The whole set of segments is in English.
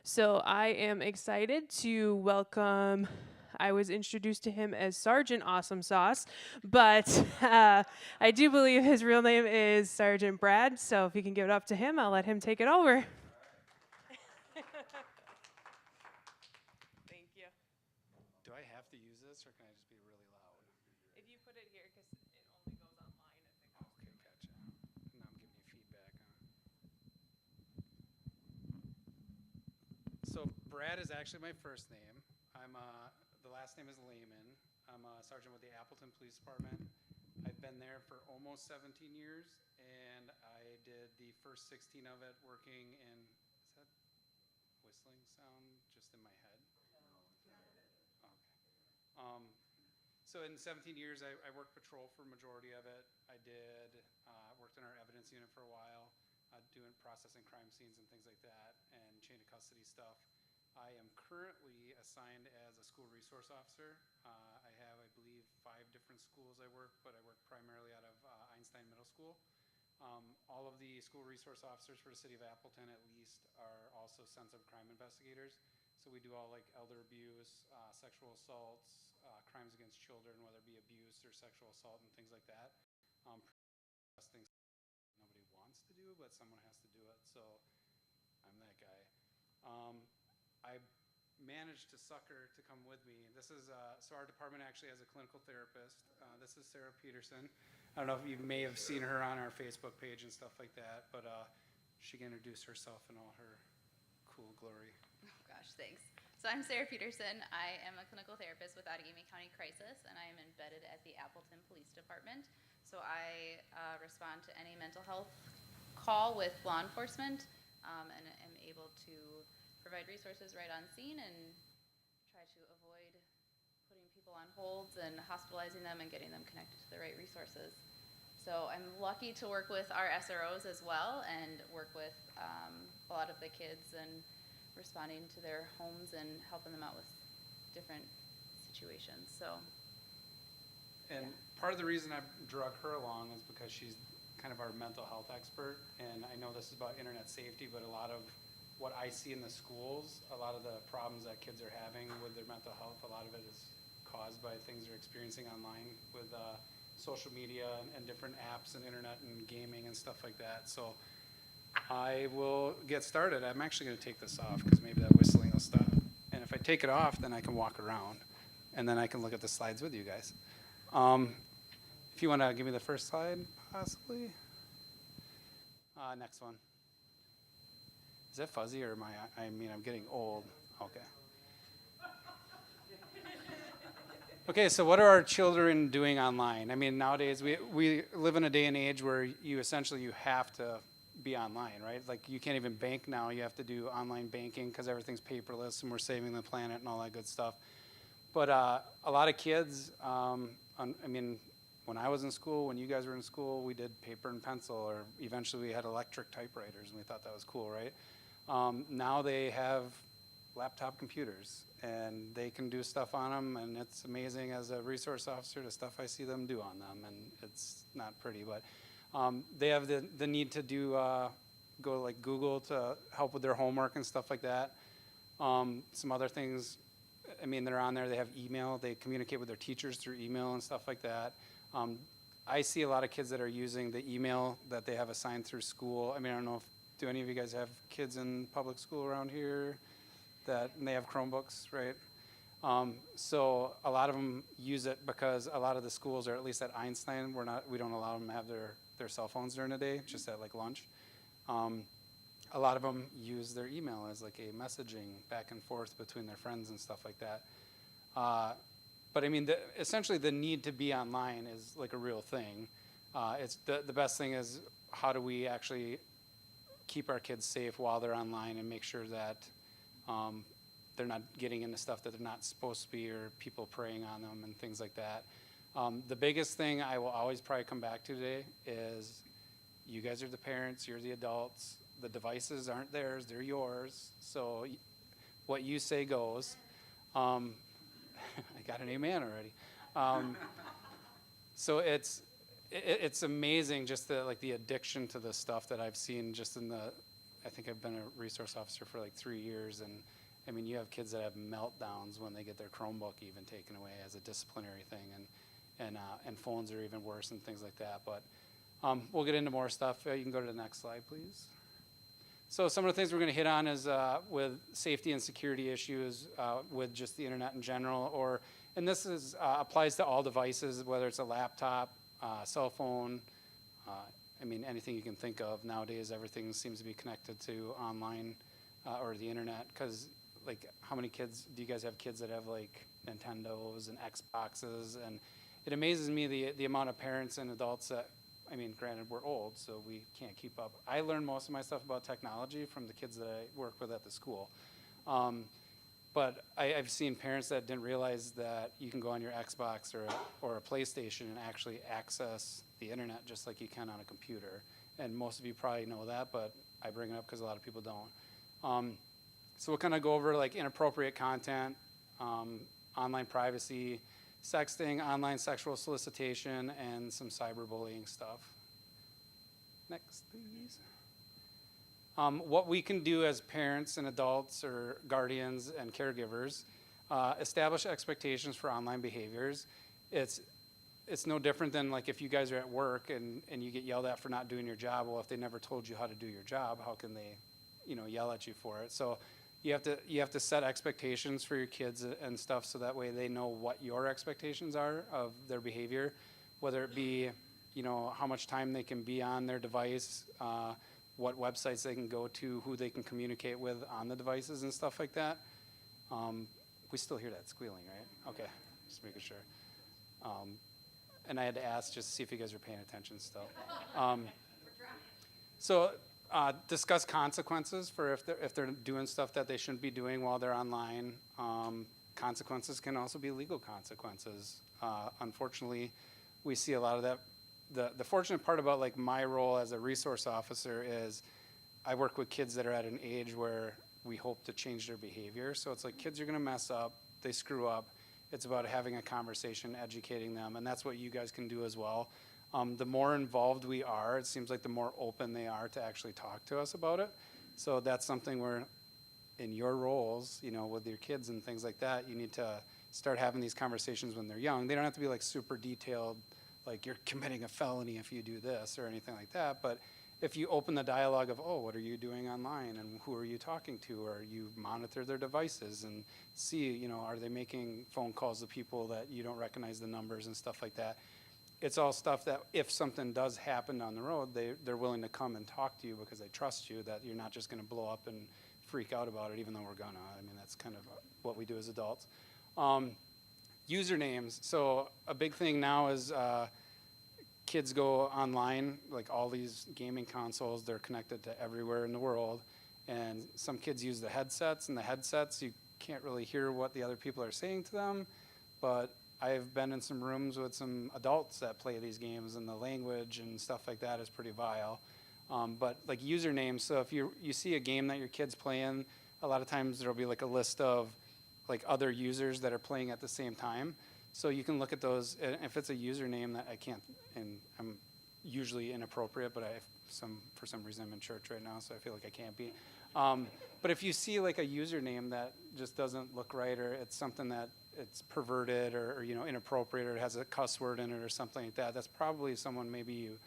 So I am excited to welcome. I was introduced to him as Sergeant Awesome Sauce, but I do believe his real name is Sergeant Brad. So if you can give it up to him, I'll let him take it over. Thank you. Do I have to use this, or can I just be really loud? If you put it here, because it only goes online if it goes Okay, gotcha. Now I'm giving you feedback, huh? So Brad is actually my first name. The last name is Lehman. I'm a sergeant with the Appleton Police Department. I've been there for almost 17 years, and I did the first 16 of it working in, is that whistling sound just in my head? Okay. Um, so in 17 years, I worked patrol for a majority of it. I did, worked in our evidence unit for a while, doing processing crime scenes and things like that, and chain of custody stuff. I am currently assigned as a school resource officer. I have, I believe, 5 different schools I work, but I work primarily out of Einstein Middle School. All of the school resource officers for the city of Appleton, at least, are also sensitive crime investigators. So we do all like elder abuse, sexual assaults, crimes against children, whether it be abuse or sexual assault and things like that. Things nobody wants to do, but someone has to do it. So I'm that guy. I managed to suck her to come with me. So our department actually has a clinical therapist. This is Sarah Peterson. I don't know if you may have seen her on our Facebook page and stuff like that, but she can introduce herself in all her cool glory. Oh gosh, thanks. So I'm Sarah Peterson. I am a clinical therapist with Outagamie County Crisis, and I am embedded at the Appleton Police Department. So I respond to any mental health call with law enforcement, and am able to provide resources right on scene and try to avoid putting people on holds and hospitalizing them and getting them connected to the right resources. So I'm lucky to work with our SROs as well and work with a lot of the kids and responding to their homes and helping them out with different situations. So, And yeah. part of the reason I drug her along is because she's kind of our mental health expert. And I know this is about internet safety, but a lot of what I see in the schools, a lot of the problems that kids are having with their mental health, a lot of it is caused by things they're experiencing online with social media and different apps and internet and gaming and stuff like that. So I will get started. I'm actually going to take this off because maybe that whistling will stop. And if I take it off, then I can walk around, and then I can look at the slides with you guys. If you want to give me the first slide, possibly. Next one. Is that fuzzy, or am I mean, I'm getting old. Okay. Okay, so what are our children doing online? I mean, nowadays we live in a day and age where you have to be online, right? Like you can't even bank now. You have to do online banking because everything's paperless and we're saving the planet and all that good stuff. But a lot of kids, I mean, when I was in school, when you guys were in school, we did paper and pencil, or eventually we had electric typewriters, and we thought that was cool, right? Now they have laptop computers, and they can do stuff on them, and it's amazing as a resource officer, the stuff I see them do on them, and it's not pretty, but they have the need to do, go to like Google to help with their homework and stuff like that. Some other things, I mean, they're on there, they have email, they communicate with their teachers through email and stuff like that. I see a lot of kids that are using the email that they have assigned through school. I mean, I don't know if, do any of you guys have kids in public school around here and they have Chromebooks, right? So a lot of them use it because a lot of the schools, or at least at Einstein, we don't allow them to have their cell phones during the day, just at like lunch. A lot of them use their email as like a messaging back and forth between their friends and stuff like that. But I mean, essentially the need to be online is like a real thing. It's the best thing is, how do we actually keep our kids safe while they're online and make sure that they're not getting into stuff that they're not supposed to be, or people preying on them and things like that. The biggest thing I will always probably come back to today is, you guys are the parents, you're the adults. The devices aren't theirs, they're yours. So what you say goes. I got an amen already. So it's amazing just the addiction to the stuff that I've seen just in I think I've been a resource officer for like 3 years, and I mean, you have kids that have meltdowns when they get their Chromebook even taken away as a disciplinary thing, and phones are even worse and things like that. But we'll get into more stuff. You can go to the next slide, please. So some of the things we're going to hit on is with safety and security issues with just the internet in general, and this is applies to all devices, whether it's a laptop, cell phone, I mean, anything you can think of. Nowadays, everything seems to be connected to online or the internet, because like, how many kids, do you guys have kids that have like Nintendos and Xboxes? And it amazes me the amount of parents and adults that, I mean, granted, we're old, so we can't keep up. I learned most of my stuff about technology from the kids that I work with at the school. But I've seen parents that didn't realize that you can go on your Xbox or a PlayStation and actually access the internet just like you can on a computer. And most of you probably know that, but I bring it up because a lot of people don't. So we'll kind of go over like inappropriate content, online privacy, sexting, online sexual solicitation, and some cyberbullying stuff. Next, please. What we can do as parents and adults or guardians and caregivers, establish expectations for online behaviors. It's no different than like if you guys are at work and you get yelled at for not doing your job. Well, if they never told you how to do your job, how can they, yell at you for it? So you have to set expectations for your kids and stuff, so that way they know what your expectations are of their behavior, whether it be, how much time they can be on their device, what websites they can go to, who they can communicate with on the devices and stuff like that. We still hear that squealing, right? Okay, just making sure. And I had to ask just to see if you guys are paying attention still. So discuss consequences for if they're doing stuff that they shouldn't be doing while they're online. Consequences can also be legal consequences. Unfortunately, we see a lot of that. The fortunate part about like my role as a resource officer is I work with kids that are at an age where we hope to change their behavior. So it's like kids are going to mess up, they screw up. It's about having a conversation, educating them, and that's what you guys can do as well. The more involved we are, it seems like the more open they are to actually talk to us about it. So that's something where in your roles, with your kids and things like that, you need to start having these conversations when they're young. They don't have to be like super detailed, like you're committing a felony if you do this or anything like that. But if you open the dialogue of, what are you doing online and who are you talking to, or you monitor their devices and see, are they making phone calls to people that you don't recognize the numbers and stuff like that. It's all stuff that if something does happen down the road, they're willing to come and talk to you because they trust you, that you're not just going to blow up and freak out about it, even though we're gonna. I mean, that's kind of what we do as adults. Usernames. So a big thing now is kids go online, like all these gaming consoles, they're connected to everywhere in the world. And some kids use the headsets, and the headsets, you can't really hear what the other people are saying to them. But I've been in some rooms with some adults that play these games, and the language and stuff like that is pretty vile. But like usernames, so if you see a game that your kid's playing, a lot of times there'll be like a list of like other users that are playing at the same time. So you can look at those, and if it's a username that I can't, and I'm usually inappropriate, but for some reason I'm in church right now, so I feel like I can't be. But if you see like a username that just doesn't look right, or it's something that it's perverted or inappropriate, or it has a cuss word in it or something like that, that's probably someone maybe you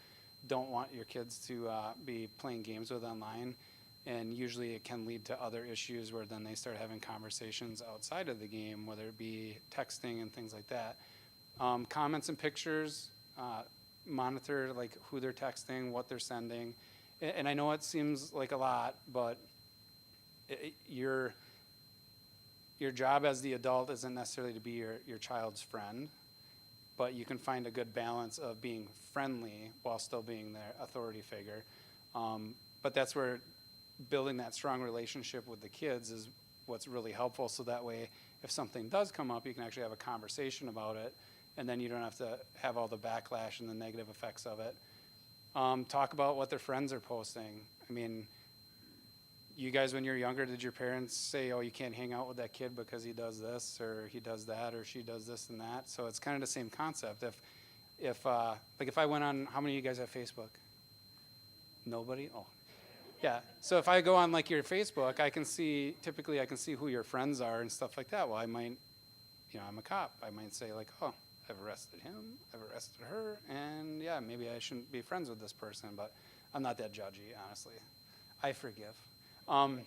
don't want your kids to be playing games with online. And usually it can lead to other issues where then they start having conversations outside of the game, whether it be texting and things like that. Comments and pictures, monitor like who they're texting, what they're sending. And I know it seems like a lot, but your job as the adult isn't necessarily to be your child's friend, but you can find a good balance of being friendly while still being their authority figure. But that's where building that strong relationship with the kids is what's really helpful, so that way if something does come up, you can actually have a conversation about it, and then you don't have to have all the backlash and the negative effects of it. Talk about what their friends are posting. I mean, you guys, when you're younger, did your parents say, you can't hang out with that kid because he does this or he does that or she does this and that? So it's kind of the same concept. If I went on, how many of you guys have Facebook? Nobody? Oh. Yeah. So if I go on like your Facebook, I can see, typically I can see who your friends are and stuff like that. Well, I might, I'm a cop. I might say like, oh, I've arrested him, I've arrested her, and yeah, maybe I shouldn't be friends with this person, but I'm not that judgy, honestly. I forgive. Um,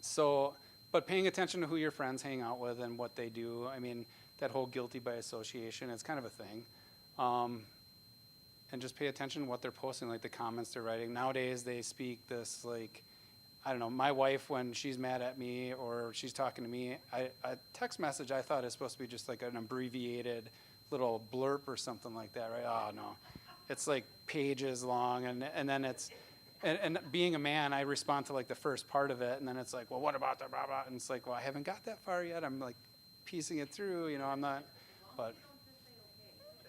so, but paying attention to who your friends hang out with and what they do, I mean, that whole guilty by association, it's kind of a thing. Um, and just pay attention to what they're posting, like the comments they're writing. Nowadays, they speak this like, I don't know, my wife, when she's mad at me or she's talking to me, a text message I thought is supposed to be just like an abbreviated little blurb or something like that, right? Oh, no. It's like pages long, and then it's, and being a man, I respond to like the first part of it, and then it's like, well, what about the blah, blah? And it's like, well, I haven't got that far yet. I'm like piecing it through, I'm not, but.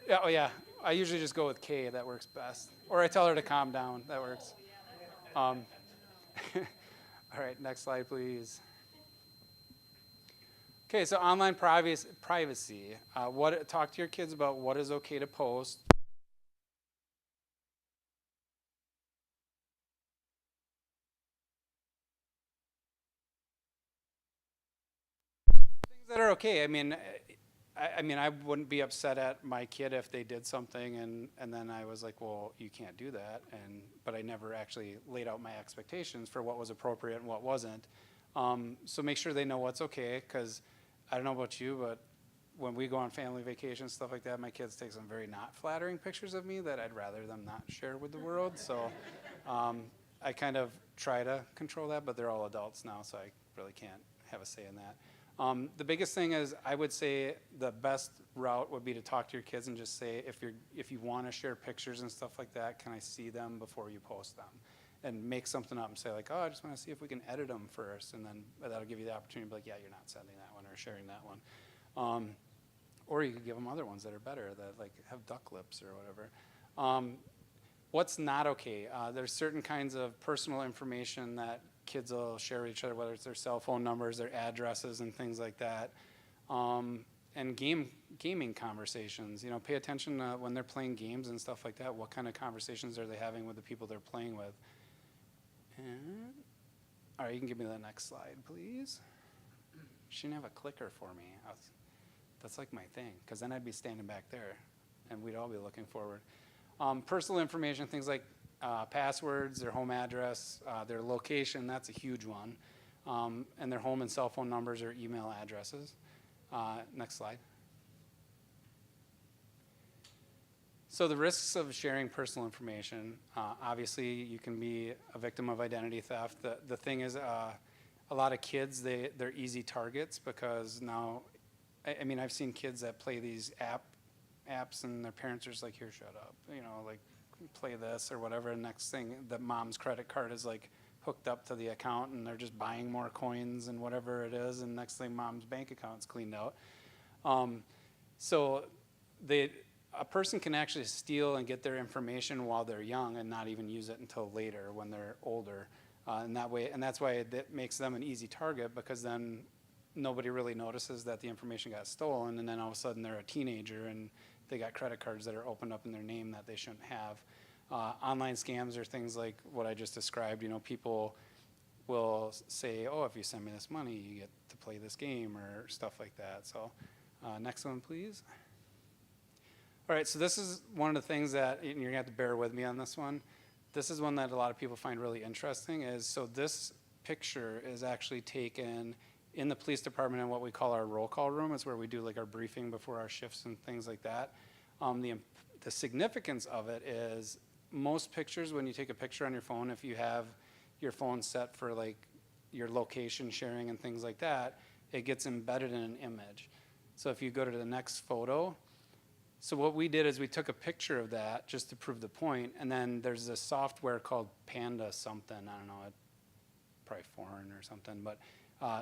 Yeah, oh yeah, I usually just go with K, that works best. Or I tell her to calm down, that works. All right, next slide, please. Okay, so online privacy. Talk to your kids about what is okay to post. Things that are okay. I wouldn't be upset at my kid if they did something and then I was like, well, you can't do that. But I never actually laid out my expectations for what was appropriate and what wasn't. So make sure they know what's okay, because I don't know about you, but when we go on family vacations, stuff like that, my kids take some very not flattering pictures of me that I'd rather them not share with the world. So I kind of try to control that, but they're all adults now, so I really can't have a say in that. The biggest thing is, I would say the best route would be to talk to your kids and just say, if you want to share pictures and stuff like that, can I see them before you post them? And make something up and say like, oh, I just want to see if we can edit them first, and then that'll give you the opportunity to be like, yeah, you're not sending that one or sharing that one. Or you could give them other ones that are better, that like have duck lips or whatever. What's not okay? There's certain kinds of personal information that kids will share with each other, whether it's their cell phone numbers, their addresses, and things like that. And gaming conversations. Pay attention when they're playing games and stuff like that. What kind of conversations are they having with the people they're playing with? And, all right, you can give me the next slide, please. She didn't have a clicker for me. That's like my thing, because then I'd be standing back there, and we'd all be looking forward. Personal information, things like passwords, their home address, their location, that's a huge one, and their home and cell phone numbers or email addresses. Next slide. So the risks of sharing personal information, obviously you can be a victim of identity theft. The thing is, a lot of kids, they're easy targets, because now, I've seen kids that play these apps and their parents are just like, here, shut up, like play this or whatever. And next thing, the mom's credit card is like hooked up to the account and they're just buying more coins and whatever it is. And next thing, mom's bank account's cleaned out. So a person can actually steal and get their information while they're young and not even use it until later when they're older. And that's why it makes them an easy target, because then nobody really notices that the information got stolen, and then all of a sudden they're a teenager and they got credit cards that are opened up in their name that they shouldn't have. Online scams are things like what I just described. People will say, oh, if you send me this money, you get to play this game or stuff like that. So next one, please. All right, so this is one of the things that, and you're gonna have to bear with me on this one. This is one that a lot of people find really interesting, so this picture is actually taken in the police department in what we call our roll call room. It's where we do like our briefing before our shifts and things like that. The significance of it is, most pictures, when you take a picture on your phone, if you have your phone set for like your location sharing and things like that, it gets embedded in an image. So if you go to the next photo, so what we did is we took a picture of that just to prove the point, and then there's a software called Panda something, I don't know, probably foreign or something, but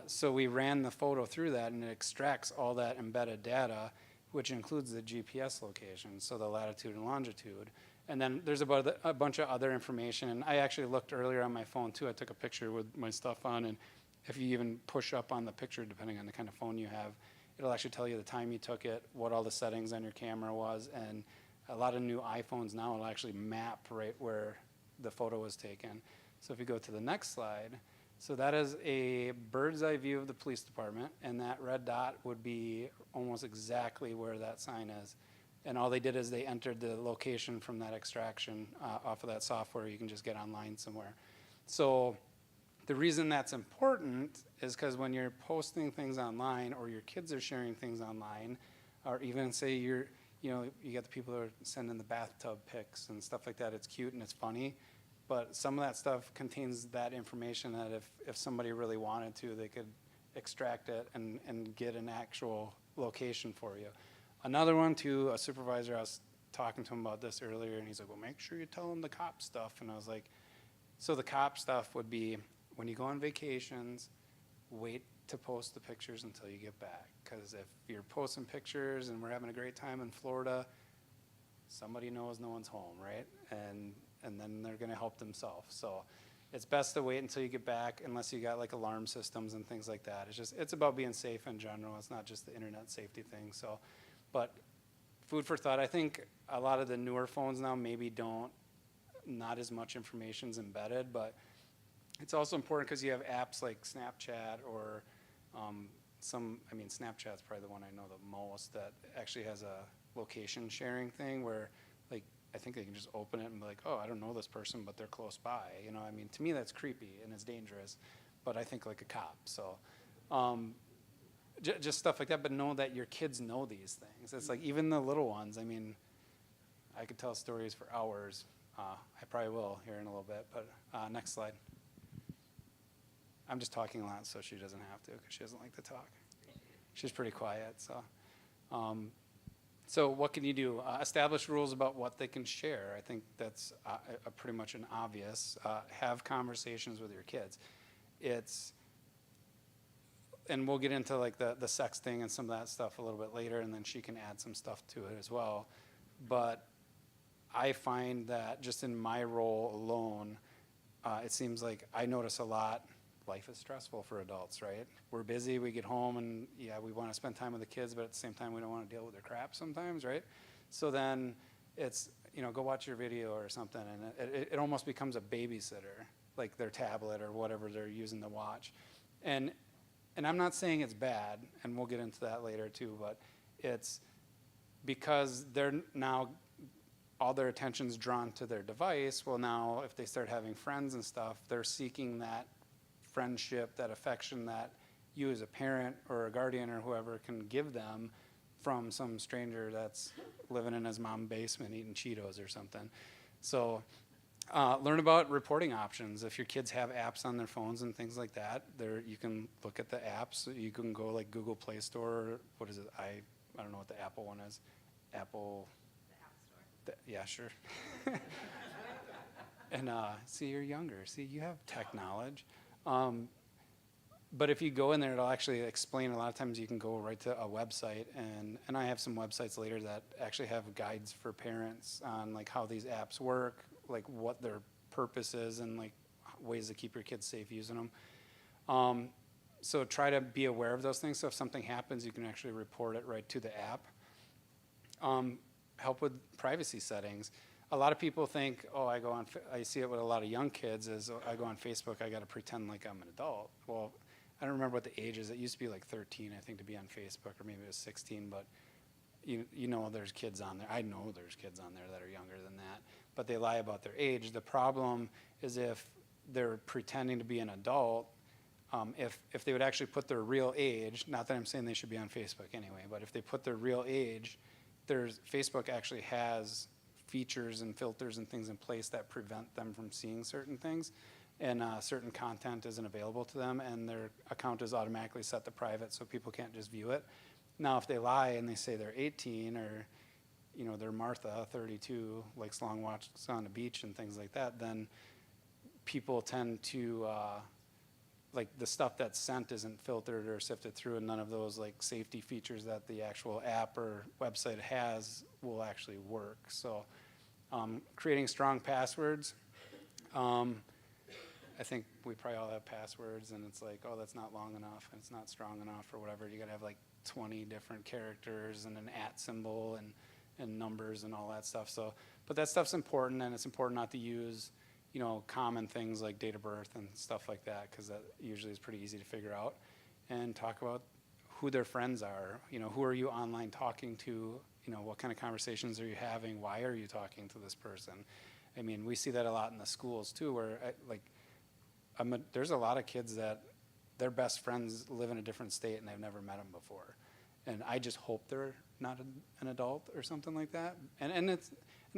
so we ran the photo through that, and it extracts all that embedded data, which includes the GPS location, so the latitude and longitude. And then there's about a bunch of other information, and I actually looked earlier on my phone too. I took a picture with my stuff on, and if you even push up on the picture, depending on the kind of phone you have, it'll actually tell you the time you took it, what all the settings on your camera was, and a lot of new iPhones now will actually map right where the photo was taken. So if you go to the next slide, so that is a bird's eye view of the police department, and that red dot would be almost exactly where that sign is. And all they did is they entered the location from that extraction off of that software. You can just get online somewhere. So the reason that's important is because when you're posting things online, or your kids are sharing things online, or even say you got the people who are sending the bathtub pics and stuff like that, it's cute and it's funny, but some of that stuff contains that information that if somebody really wanted to, they could extract it and get an actual location for you. Another one too, a supervisor, I was talking to him about this earlier, and he's like, well, make sure you tell them the cop stuff. And I was like, so the cop stuff would be, when you go on vacations, wait to post the pictures until you get back. Because if you're posting pictures and we're having a great time in Florida, somebody knows no one's home, right? And then they're going to help themselves. So it's best to wait until you get back, unless you got like alarm systems and things like that. It's about being safe in general. It's not just the internet safety thing. So, but food for thought. I think a lot of the newer phones now maybe not as much information's embedded, but it's also important because you have apps like Snapchat or Snapchat's probably the one I know the most that actually has a location sharing thing where, like, I think they can just open it and be like, oh, I don't know this person, but they're close by. To me that's creepy and it's dangerous, but I think like a cop. So just stuff like that, but know that your kids know these things. It's like even the little ones. I could tell stories for hours. I probably will here in a little bit, but next slide. I'm just talking a lot so she doesn't have to, because she doesn't like to talk. She's pretty quiet, so. So what can you do? Establish rules about what they can share. I think that's pretty much an obvious. Have conversations with your kids. And we'll get into like the sex thing and some of that stuff a little bit later, and then she can add some stuff to it as well. But I find that just in my role alone, it seems like I notice a lot, life is stressful for adults, right? We're busy, we get home, and yeah, we want to spend time with the kids, but at the same time, we don't want to deal with their crap sometimes, right? So then it's, go watch your video or something, and it almost becomes a babysitter, like their tablet or whatever they're using to watch. And I'm not saying it's bad, and we'll get into that later too, but it's because they're now, all their attention's drawn to their device. Well, now if they start having friends and stuff, they're seeking that friendship, that affection that you as a parent or a guardian or whoever can give them from some stranger that's living in his mom's basement eating Cheetos or something. So learn about reporting options. If your kids have apps on their phones and things like that, you can look at the apps. You can go like Google Play Store, or what is it? I don't know what the Apple one is. Apple. The App Store. Yeah, sure. And see, you're younger. See, you have tech knowledge. But if you go in there, it'll actually explain. A lot of times you can go right to a website, and I have some websites later that actually have guides for parents on like how these apps work, like what their purpose is, and like ways to keep your kids safe using them. So try to be aware of those things. So if something happens, you can actually report it right to the app. Help with privacy settings. A lot of people think, I see it with a lot of young kids, is I go on Facebook, I got to pretend like I'm an adult. Well, I don't remember what the age is. It used to be like 13, I think, to be on Facebook, or maybe it was 16, but there's kids on there. I know there's kids on there that are younger than that, but they lie about their age. The problem is if they're pretending to be an adult, if they would actually put their real age, not that I'm saying they should be on Facebook anyway, but if they put their real age, Facebook actually has features and filters and things in place that prevent them from seeing certain things, and certain content isn't available to them, and their account is automatically set to private, so people can't just view it. Now, if they lie and they say they're 18, or they're Martha, 32, likes long walks on the beach and things like that, then people tend to like the stuff that's sent isn't filtered or sifted through, and none of those like safety features that the actual app or website has will actually work. So creating strong passwords. I think we probably all have passwords, and it's like, oh, that's not long enough, and it's not strong enough, or whatever. You gotta have like 20 different characters and an @ symbol and numbers and all that stuff. So, but that stuff's important, and it's important not to use common things like date of birth and stuff like that, because that usually is pretty easy to figure out, and talk about who their friends are. Who are you online talking to? What kind of conversations are you having? Why are you talking to this person? I mean, we see that a lot in the schools too, where there's a lot of kids that their best friends live in a different state and they've never met them before. And I just hope they're not an adult or something like that. And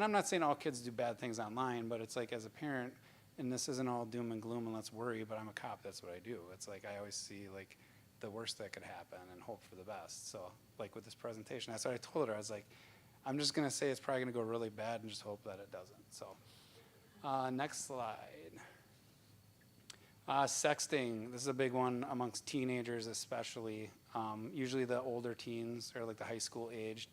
I'm not saying all kids do bad things online, but it's like, as a parent, and this isn't all doom and gloom and let's worry, but I'm a cop, that's what I do. It's like I always see like the worst that could happen and hope for the best. So like with this presentation, that's what I told her. I was like, I'm just gonna say it's probably gonna go really bad and just hope that it doesn't. So next slide. Sexting, this is a big one amongst teenagers especially. Usually the older teens are like the high school aged.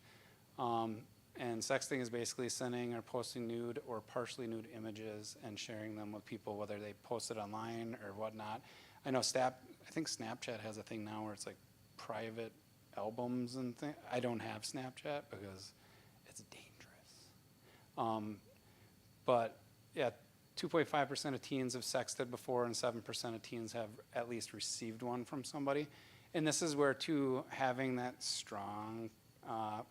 And sexting is basically sending or posting nude or partially nude images and sharing them with people, whether they post it online or whatnot. I know I think Snapchat has a thing now where it's like private albums and things. I don't have Snapchat because it's dangerous. But yeah, 2.5% of teens have sexted before, and 7% of teens have at least received one from somebody. And this is where, too, having that strong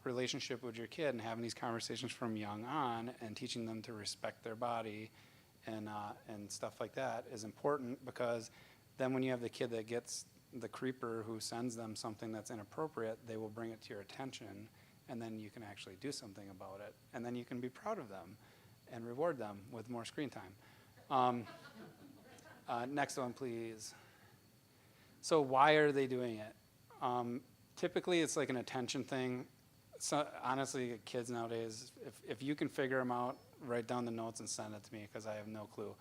relationship with your kid and having these conversations from young on and teaching them to respect their body and stuff like that is important, because then when you have the kid that gets the creeper who sends them something that's inappropriate, they will bring it to your attention, and then you can actually do something about it. And then you can be proud of them and reward them with more screen time. Next one, please. So why are they doing it? Typically, it's like an attention thing. So honestly, kids nowadays, if you can figure them out, write down the notes and send it to me, because I have no clue.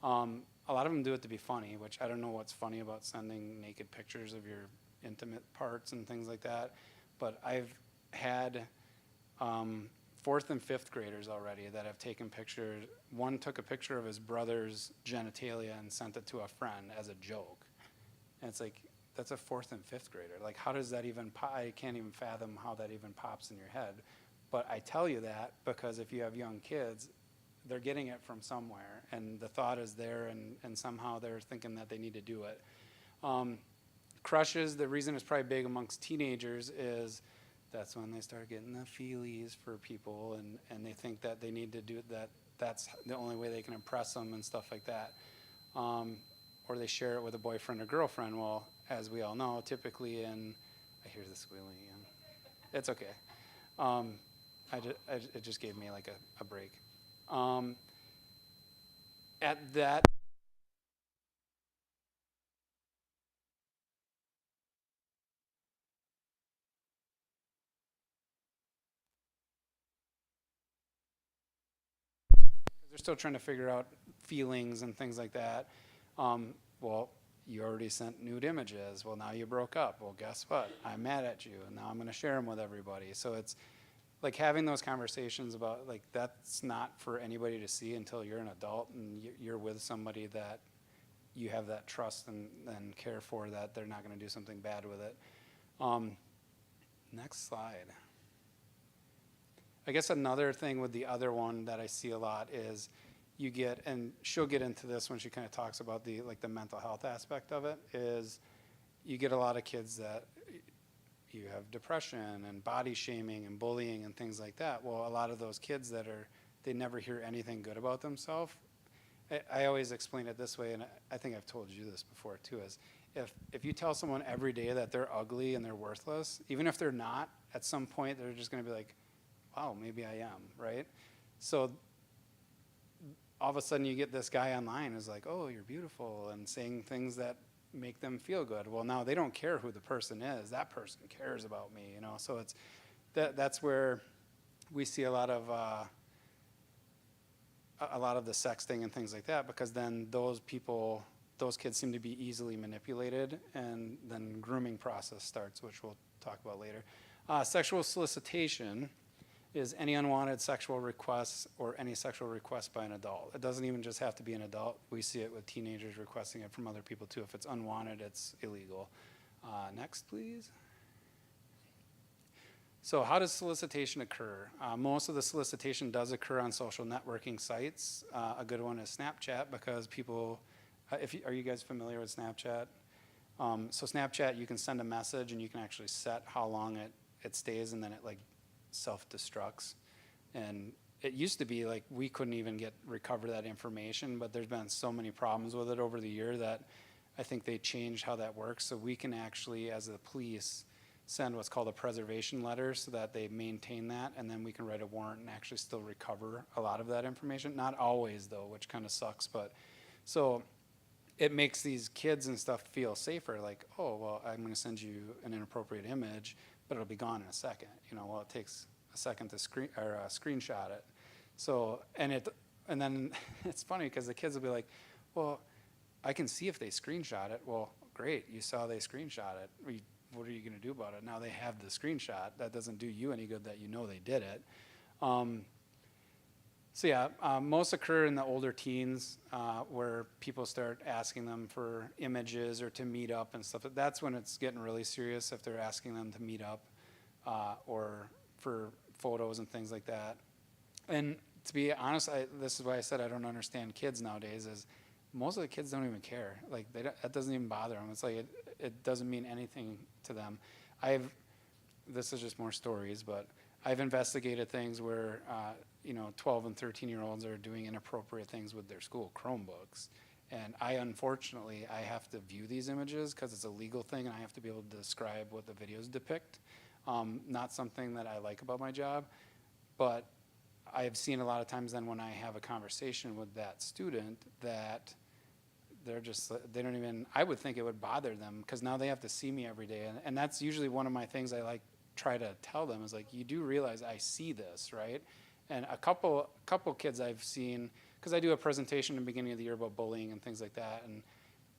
A lot of them do it to be funny, which I don't know what's funny about sending naked pictures of your intimate parts and things like that. But I've had 4th and 5th graders already that have taken pictures. One took a picture of his brother's genitalia and sent it to a friend as a joke. And it's like, that's a 4th and 5th grader. Like, how does that even I can't even fathom how that even pops in your head. But I tell you that because if you have young kids, they're getting it from somewhere, and the thought is there, and somehow they're thinking that they need to do it. Crushes, the reason it's probably big amongst teenagers is that's when they start getting the feelies for people, and they think that they need to do that. That's the only way they can impress them and stuff like that. Or they share it with a boyfriend or girlfriend. Well, as we all know, typically I hear the squealing again. It's okay. It just gave me like a break. At that, they're still trying to figure out feelings and things like that. Well, you already sent nude images. Well, now you broke up. Well, guess what? I'm mad at you, and now I'm going to share them with everybody. So it's like having those conversations about, like, that's not for anybody to see until you're an adult and you're with somebody that you have that trust and care for, that they're not going to do something bad with it. Next slide. I guess another thing with the other one that I see a lot is you get, and she'll get into this when she kind of talks about the mental health aspect of it, is you get a lot of kids that you have depression and body shaming and bullying and things like that. Well, a lot of those kids they never hear anything good about themselves. I always explain it this way, and I think I've told you this before too, is if you tell someone every day that they're ugly and they're worthless, even if they're not, at some point they're just going to be like, wow, maybe I am, right? So all of a sudden you get this guy online who's like, oh, you're beautiful, and saying things that make them feel good. Well, now they don't care who the person is. That person cares about me, So it's that's where we see a lot of the sexting and things like that, because then those kids seem to be easily manipulated, and then grooming process starts, which we'll talk about later. Sexual solicitation is any unwanted sexual requests or any sexual request by an adult. It doesn't even just have to be an adult. We see it with teenagers requesting it from other people too. If it's unwanted, it's illegal. Next, please. So how does solicitation occur? Most of the solicitation does occur on social networking sites. A good one is Snapchat, because people, are you guys familiar with Snapchat? So Snapchat, you can send a message and you can actually set how long it stays, and then it like self-destructs. And it used to be like we couldn't even recover that information, but there's been so many problems with it over the year that I think they changed how that works. So we can actually, as the police, send what's called a preservation letter so that they maintain that, and then we can write a warrant and actually still recover a lot of that information. Not always though, which kind of sucks, but so it makes these kids and stuff feel safer, like, oh, well, I'm going to send you an inappropriate image, but it'll be gone in a second. Well, it takes a second to screenshot it. So, and then it's funny because the kids will be like, well, I can see if they screenshot it. Well, great, you saw they screenshot it. What are you going to do about it? Now they have the screenshot. That doesn't do you any good that you know they did it. So yeah, most occur in the older teens, where people start asking them for images or to meet up and stuff. That's when it's getting really serious, if they're asking them to meet up or for photos and things like that. And to be honest, this is why I said I don't understand kids nowadays, is most of the kids don't even care. Like, that doesn't even bother them. It's like it doesn't mean anything to them. This is just more stories, but I've investigated things where 12 and 13-year-olds are doing inappropriate things with their school Chromebooks. And unfortunately, I have to view these images because it's a legal thing, and I have to be able to describe what the videos depict. Not something that I like about my job, but I've seen a lot of times then when I have a conversation with that student that they don't even, I would think it would bother them, because now they have to see me every day. And that's usually one of my things I try to tell them is like, you do realize I see this, right? And a couple kids I've seen, because I do a presentation in the beginning of the year about bullying and things like that,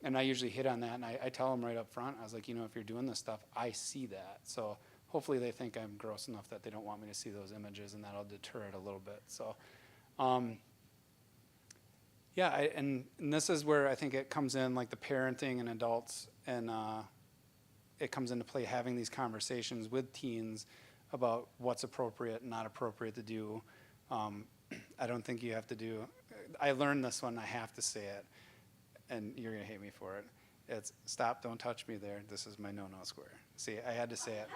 and I usually hit on that, and I tell them right up front, I was like, if you're doing this stuff, I see that. So hopefully they think I'm gross enough that they don't want me to see those images, and that'll deter it a little bit. So, yeah, and this is where I think it comes in, like the parenting and adults, and it comes into play, having these conversations with teens about what's appropriate and not appropriate to do. I don't think you have to do, I learned this one, I have to say it, and you're gonna hate me for it. It's stop, don't touch me there, this is my no-no square. See, I had to say it.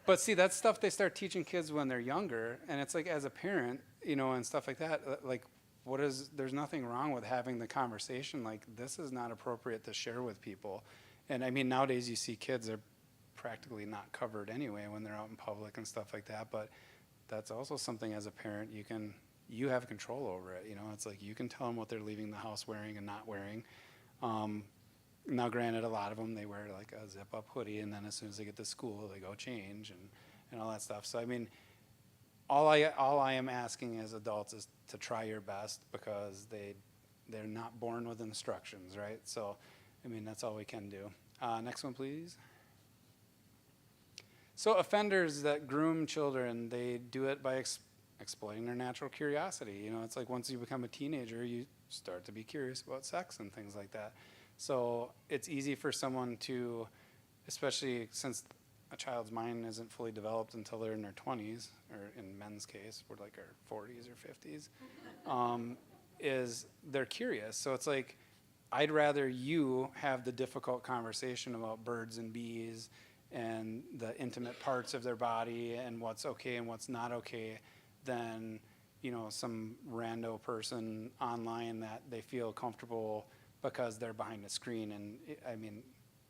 But see, that's stuff they start teaching kids when they're younger, and it's like, as a parent, and stuff like that, like, there's nothing wrong with having the conversation, like, this is not appropriate to share with people. And I mean, nowadays you see kids are practically not covered anyway when they're out in public and stuff like that, but that's also something as a parent you have control over it. It's like, you can tell them what they're leaving the house wearing and not wearing. Now granted, a lot of them, they wear like a zip up hoodie, and then as soon as they get to school they go change and all that stuff. So I mean, all I am asking as adults is to try your best, because they're not born with instructions, right? So I mean, that's all we can do. Next one, please. So offenders that groom children, they do it by exploiting their natural curiosity. It's like, once you become a teenager, you start to be curious about sex and things like that. So it's easy for someone to, especially since a child's mind isn't fully developed until they're in their 20s, or in men's case, we're like our 40s or 50s, is they're curious. So it's like, I'd rather you have the difficult conversation about birds and bees and the intimate parts of their body and what's okay and what's not okay than, some rando person online that they feel comfortable because they're behind a screen. And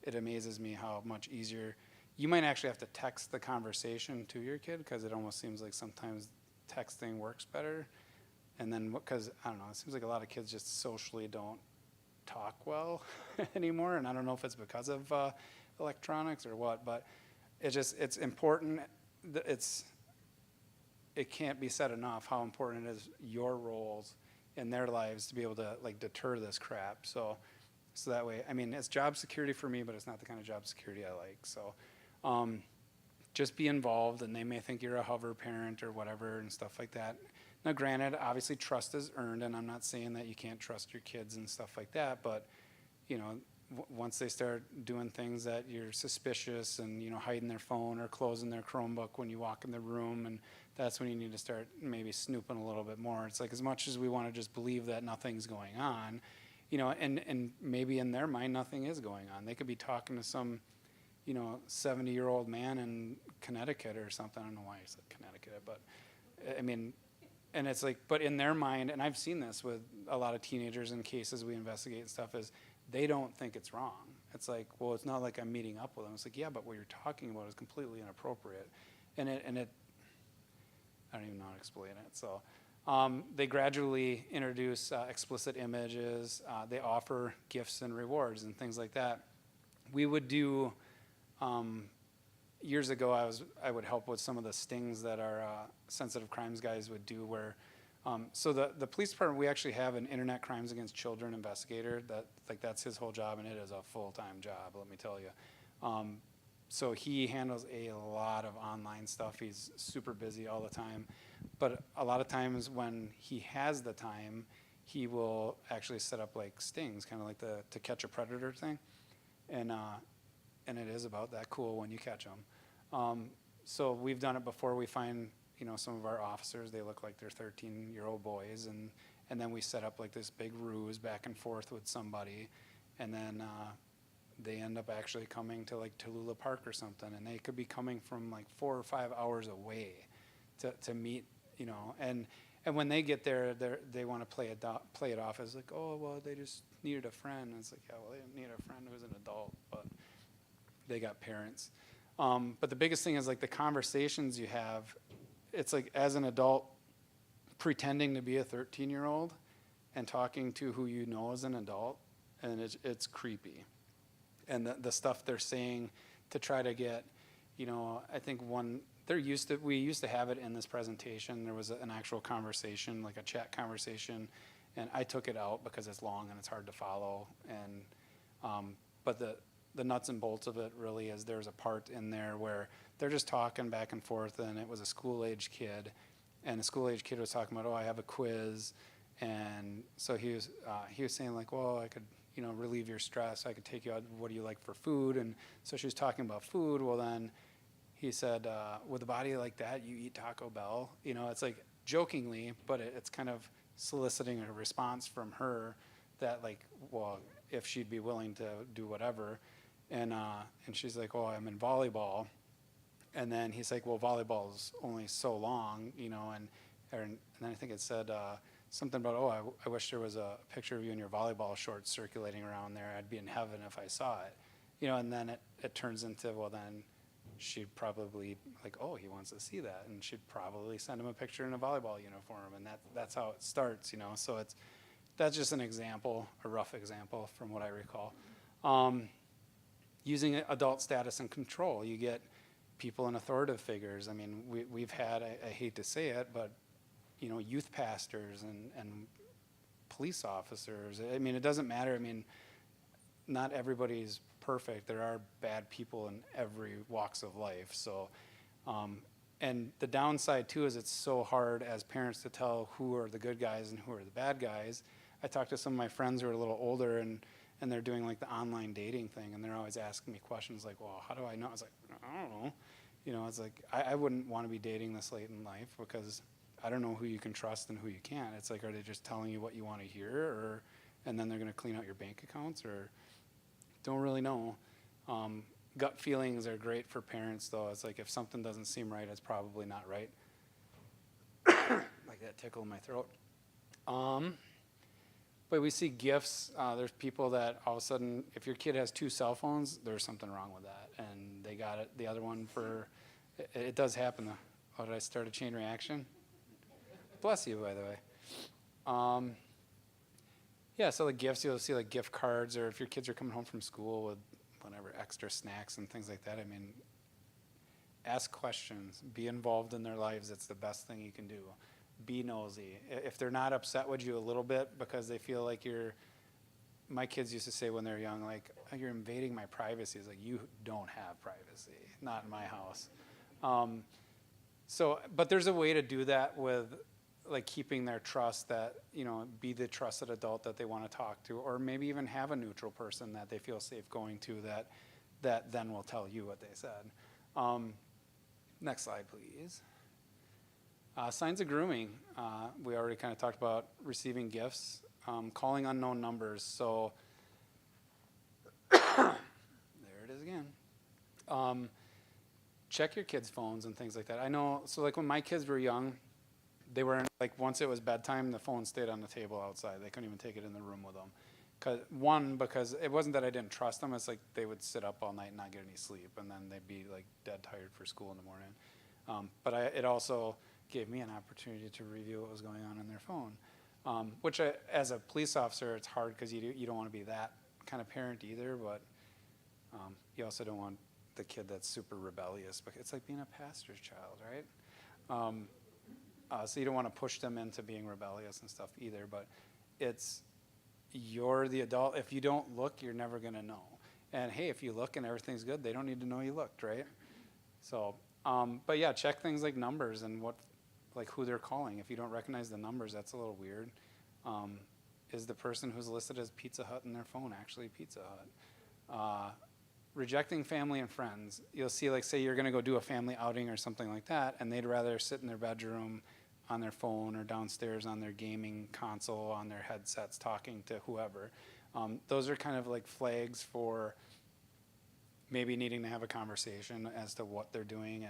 it amazes me how much easier, you might actually have to text the conversation to your kid, because it almost seems like sometimes texting works better. And then, because, I don't know, it seems like a lot of kids just socially don't talk well anymore, and I don't know if it's because of electronics or what, but it's important. It can't be said enough how important it is, your roles in their lives, to be able to like deter this crap. So that way, I mean, it's job security for me, but it's not the kind of job security I like. So just be involved, and they may think you're a hover parent or whatever and stuff like that. Now granted, obviously trust is earned, and I'm not saying that you can't trust your kids and stuff like that, but once they start doing things that you're suspicious and, hiding their phone or closing their Chromebook when you walk in the room, and that's when you need to start maybe snooping a little bit more. It's like, as much as we want to just believe that nothing's going on, and maybe in their mind nothing is going on. They could be talking to some, 70-year-old man in Connecticut or something. I don't know why I said Connecticut, but I mean, and it's like, but in their mind, and I've seen this with a lot of teenagers in cases we investigate and stuff, is they don't think it's wrong. It's like, well, it's not like I'm meeting up with them. It's like, yeah, but what you're talking about is completely inappropriate. And it I don't even know how to explain it. So they gradually introduce explicit images. They offer gifts and rewards and things like that. We would do, years ago, I would help with some of the stings that our sensitive crimes guys would do where, so the police department, we actually have an internet crimes against children investigator that's his whole job, and it is a full-time job, let me tell you. So he handles a lot of online stuff. He's super busy all the time. But a lot of times when he has the time, he will actually set up like stings, kind of like the To Catch a Predator thing. And it is about that cool when you catch them. So we've done it before. We find, some of our officers, they look like they're 13-year-old boys. And then we set up like this big ruse back and forth with somebody. And then they end up actually coming to like Tallulah Park or something, and they could be coming from like 4 or 5 hours away to meet, and when they get there, they want to play it off as like, oh, well, they just needed a friend. And it's like, yeah, well, they didn't need a friend who's an adult, but they got parents. But the biggest thing is like the conversations you have. It's like, as an adult, pretending to be a 13-year-old and talking to who you know as an adult, and it's creepy. And the stuff they're saying to try to get, I think we used to have it in this presentation. There was an actual conversation, like a chat conversation, and I took it out because it's long and it's hard to follow. And but the nuts and bolts of it really is there's a part in there where they're just talking back and forth, and it was a school-age kid, and the school-age kid was talking about, oh, I have a quiz, and so he was saying like, well, I could, relieve your stress. I could take you out. What do you like for food? And so she was talking about food. Well, then he said, with a body like that, you eat Taco Bell. It's like jokingly, but it's kind of soliciting a response from her that like, well, if she'd be willing to do whatever. And she's like, oh, I'm in volleyball. And then he's like, well, volleyball's only so long, and then I think it said, something about, oh, I wish there was a picture of you in your volleyball shorts circulating around there. I'd be in heaven if I saw it. And then it turns into, well, then she'd probably like, oh, he wants to see that. And she'd probably send him a picture in a volleyball uniform. And that's how it starts, So that's just an example, a rough example from what I recall. Using adult status and control, you get people in authoritative figures. I mean, we've had, I hate to say it, but youth pastors and police officers. I mean, it doesn't matter. I mean, not everybody's perfect. There are bad people in every walks of life. So, and the downside too is it's so hard as parents to tell who are the good guys and who are the bad guys. I talked to some of my friends who are a little older, and they're doing like the online dating thing, and they're always asking me questions like, well, how do I know? I was like, I don't know. It's like, I wouldn't want to be dating this late in life because I don't know who you can trust and who you can't. It's like, are they just telling you what you want to hear, and then they're going to clean out your bank accounts, or don't really know. Gut feelings are great for parents, though. It's like if something doesn't seem right, it's probably not right. Like that tickle in my throat. But we see gifts. There's people that all of a sudden, if your kid has 2 cell phones, there's something wrong with that, and they got it. The other one it does happen. Oh, did I start a chain reaction? Bless you, by the way. Yeah, so the gifts, you'll see like gift cards, or if your kids are coming home from school with whatever extra snacks and things like that. I mean, ask questions, be involved in their lives. It's the best thing you can do. Be nosy. If they're not upset with you a little bit because they feel like my kids used to say when they're young, like, oh, you're invading my privacy. It's like, you don't have privacy, not in my house. But there's a way to do that with like keeping their trust, that, be the trusted adult that they want to talk to, or maybe even have a neutral person that they feel safe going to, that then will tell you what they said. Next slide, please. Signs of grooming. We already kind of talked about receiving gifts, calling unknown numbers. So there it is again. Check your kids' phones and things like that. I know, so like when my kids were young, they weren't, like once it was bedtime, the phone stayed on the table outside. They couldn't even take it in the room with them. Because it wasn't that I didn't trust them, it's like they would sit up all night and not get any sleep, and then they'd be like dead tired for school in the morning. But it also gave me an opportunity to review what was going on in their phone, which as a police officer, it's hard because you don't want to be that kind of parent either, but you also don't want the kid that's super rebellious. It's like being a pastor's child, right? So you don't want to push them into being rebellious and stuff either, but you're the adult. If you don't look, you're never going to know. And hey, if you look and everything's good, they don't need to know you looked, right? So, but yeah, check things like numbers and who they're calling. If you don't recognize the numbers, that's a little weird. Is the person who's listed as Pizza Hut in their phone actually Pizza Hut? Rejecting family and friends. You'll see, like, say you're going to go do a family outing or something like that, and they'd rather sit in their bedroom on their phone or downstairs on their gaming console, on their headsets, talking to whoever. Those are kind of like flags for maybe needing to have a conversation as to what they're doing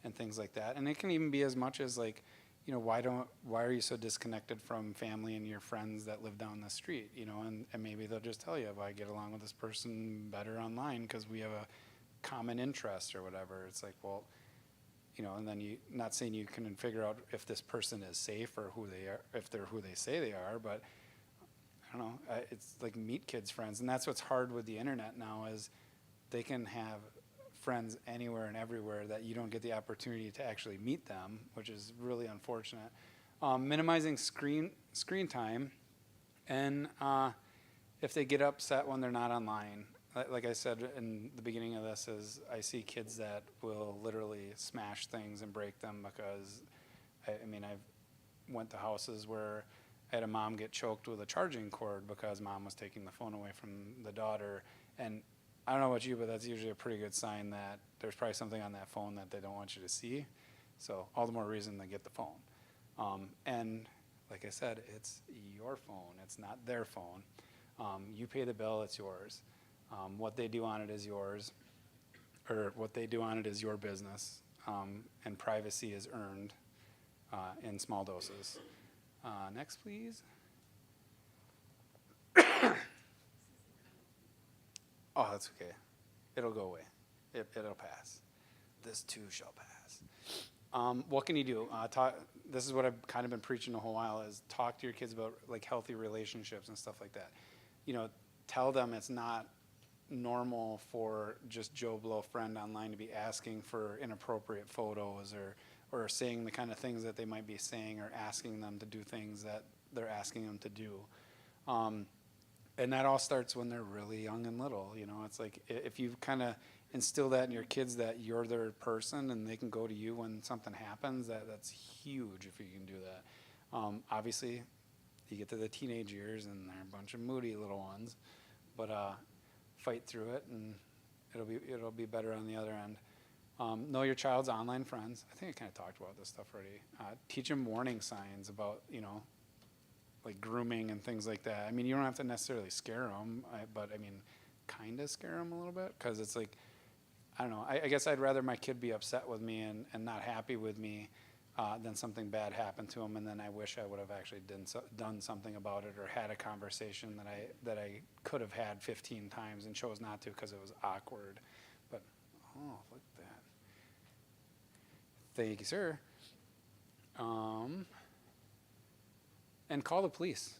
and things like that. And it can even be as much as like, why are you so disconnected from family and your friends that live down the street? And maybe they'll just tell you, well, I get along with this person better online because we have a common interest or whatever. It's like, well, and then not saying you can figure out if this person is safe or who they are, if they're who they say they are, but I don't know, it's like meet kids' friends. And that's what's hard with the internet now, is they can have friends anywhere and everywhere that you don't get the opportunity to actually meet them, which is really unfortunate. Minimizing screen time, and if they get upset when they're not online. Like I said in the beginning of this, is I see kids that will literally smash things and break them because, I've went to houses where I had a mom get choked with a charging cord because mom was taking the phone away from the daughter. And I don't know about you, but that's usually a pretty good sign that there's probably something on that phone that they don't want you to see. So all the more reason to get the phone. And like I said, it's your phone. It's not their phone. You pay the bill, it's yours. What they do on it is yours, or what they do on it is your business, and privacy is earned in small doses. Next, please. Oh, that's okay. It'll go away. It'll pass. This too shall pass. What can you do? This is what I've kind of been preaching a whole while, is talk to your kids about like healthy relationships and stuff like that. Tell them it's not normal for just Joe Blow friend online to be asking for inappropriate photos or saying the kind of things that they might be saying, or asking them to do things that they're asking them to do. And that all starts when they're really young and little. It's like if you kind of instill that in your kids, that you're their person and they can go to you when something happens, that's huge if you can do that. Obviously, you get to the teenage years and they're a bunch of moody little ones, but fight through it and it'll be better on the other end. Know your child's online friends. I think I kind of talked about this stuff already. Teach them warning signs about, like grooming and things like that. You don't have to necessarily scare them, but kind of scare them a little bit, because it's like, I don't know. I guess I'd rather my kid be upset with me and not happy with me than something bad happen to them, and then I wish I would have actually done something about it, or had a conversation that I could have had 15 times and chose not to because it was awkward. But oh, look at that. Thank you, sir. And call the police.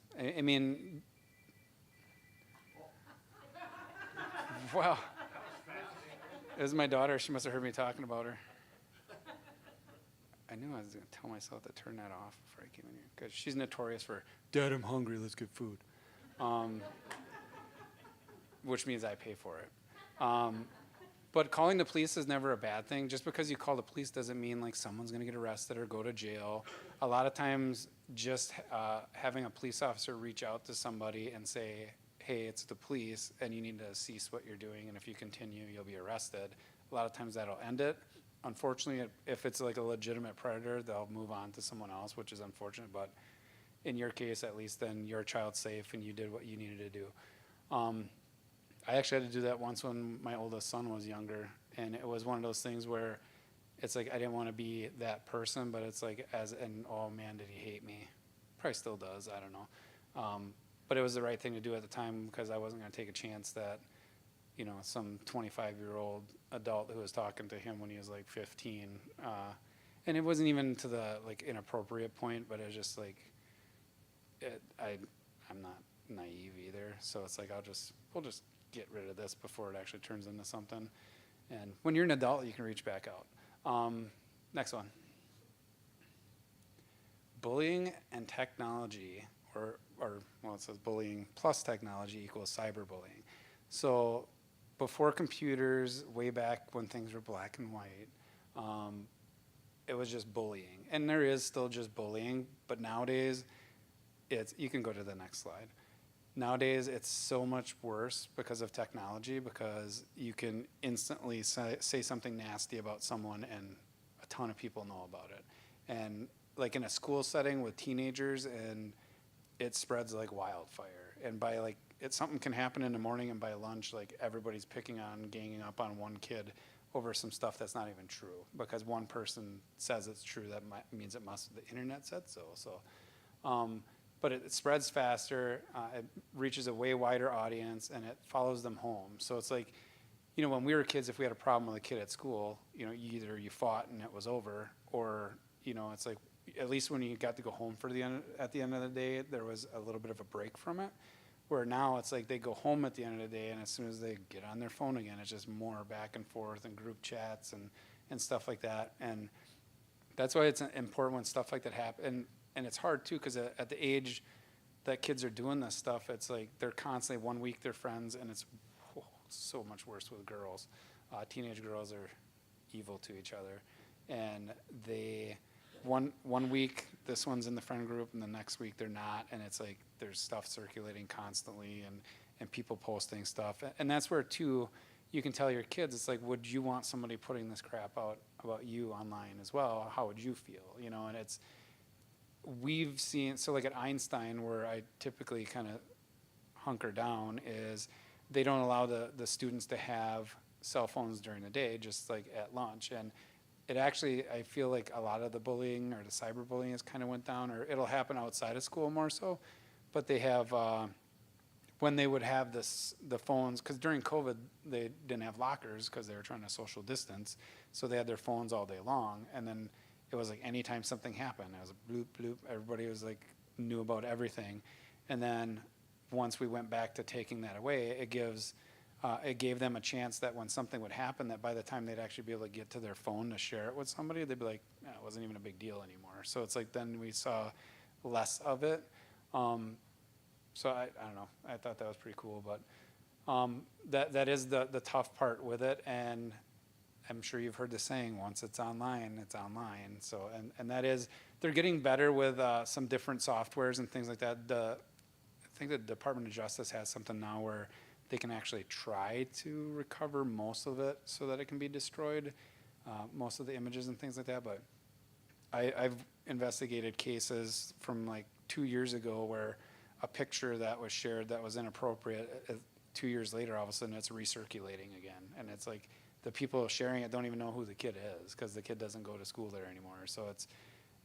Well, it was my daughter. She must have heard me talking about her. I knew I was going to tell myself to turn that off before I came in here, because she's notorious for, Dad, I'm hungry, let's get food. Which means I pay for it. But calling the police is never a bad thing. Just because you call the police doesn't mean like someone's going to get arrested or go to jail. A lot of times, just having a police officer reach out to somebody and say, hey, it's the police, and you need to cease what you're doing, and if you continue, you'll be arrested. A lot of times that'll end it. Unfortunately, if it's like a legitimate predator, they'll move on to someone else, which is unfortunate. But in your case, at least, then your child's safe and you did what you needed to do. I actually had to do that once when my oldest son was younger, and it was one of those things where it's like I didn't want to be that person, but it's like oh man, did he hate me? Probably still does, I don't know. But it was the right thing to do at the time because I wasn't going to take a chance that, you know, some 25-year-old adult who was talking to him when he was like 15, and it wasn't even to the like inappropriate point, but it was just like, I'm not naive either, so it's like we'll just get rid of this before it actually turns into something. And when you're an adult, you can reach back out. Next one. Bullying and technology, or well, it says bullying plus technology equals cyberbullying. So before computers, way back when things were black and white, it was just bullying. And there is still just bullying, but nowadays, you can go to the next slide. Nowadays, it's so much worse because of technology, because you can instantly say something nasty about someone and a ton of people know about it. And like in a school setting with teenagers, and it spreads like wildfire. And by like, something can happen in the morning, and by lunch, like everybody's picking on, ganging up on one kid over some stuff that's not even true. Because one person says it's true, that means it must, the internet said so. But it spreads faster, it reaches a way wider audience, and it follows them home. So it's like, you know, when we were kids, if we had a problem with a kid at school, you know, either you fought and it was over, or, you know, it's like, at least when you got to go home at the end of the day, there was a little bit of a break from it. Where now it's like they go home at the end of the day, and as soon as they get on their phone again, it's just more back and forth and group chats and stuff like that. And that's why it's important when stuff like that happens. And it's hard too, because at the age that kids are doing this stuff, it's like they're constantly, 1 week they're friends, and it's so much worse with girls. Teenage girls are evil to each other, and they one week this one's in the friend group, and the next week they're not, and it's like there's stuff circulating constantly, and people posting stuff, and that's where too you can tell your kids, it's like, would you want somebody putting this crap out about you online as well? How would you feel? You know, and we've seen, so like at Einstein, where I typically kind of hunker down, is they don't allow the students to have cell phones during the day, just like at lunch. And it actually, I feel like a lot of the bullying or the cyberbullying has kind of went down, or it'll happen outside of school more so. But they have, when they would have the phones, because during COVID, they didn't have lockers because they were trying to social distance. So they had their phones all day long. And then it was like anytime something happened, it was a bloop, bloop. Everybody was like, knew about everything. And then once we went back to taking that away, it gave them a chance that when something would happen, that by the time they'd actually be able to get to their phone to share it with somebody, they'd be like, it wasn't even a big deal anymore. So it's like then we saw less of it. So I don't know. I thought that was pretty cool, but that is the tough part with it. And I'm sure you've heard the saying, once it's online, it's online. So, and that is, they're getting better with some different softwares and things like that. I think the Department of Justice has something now where they can actually try to recover most of it so that it can be destroyed, most of the images and things like that. But I've investigated cases from like 2 years ago where a picture that was shared that was inappropriate, 2 years later, all of a sudden it's recirculating again. And it's like, the people sharing it don't even know who the kid is, because the kid doesn't go to school there anymore. So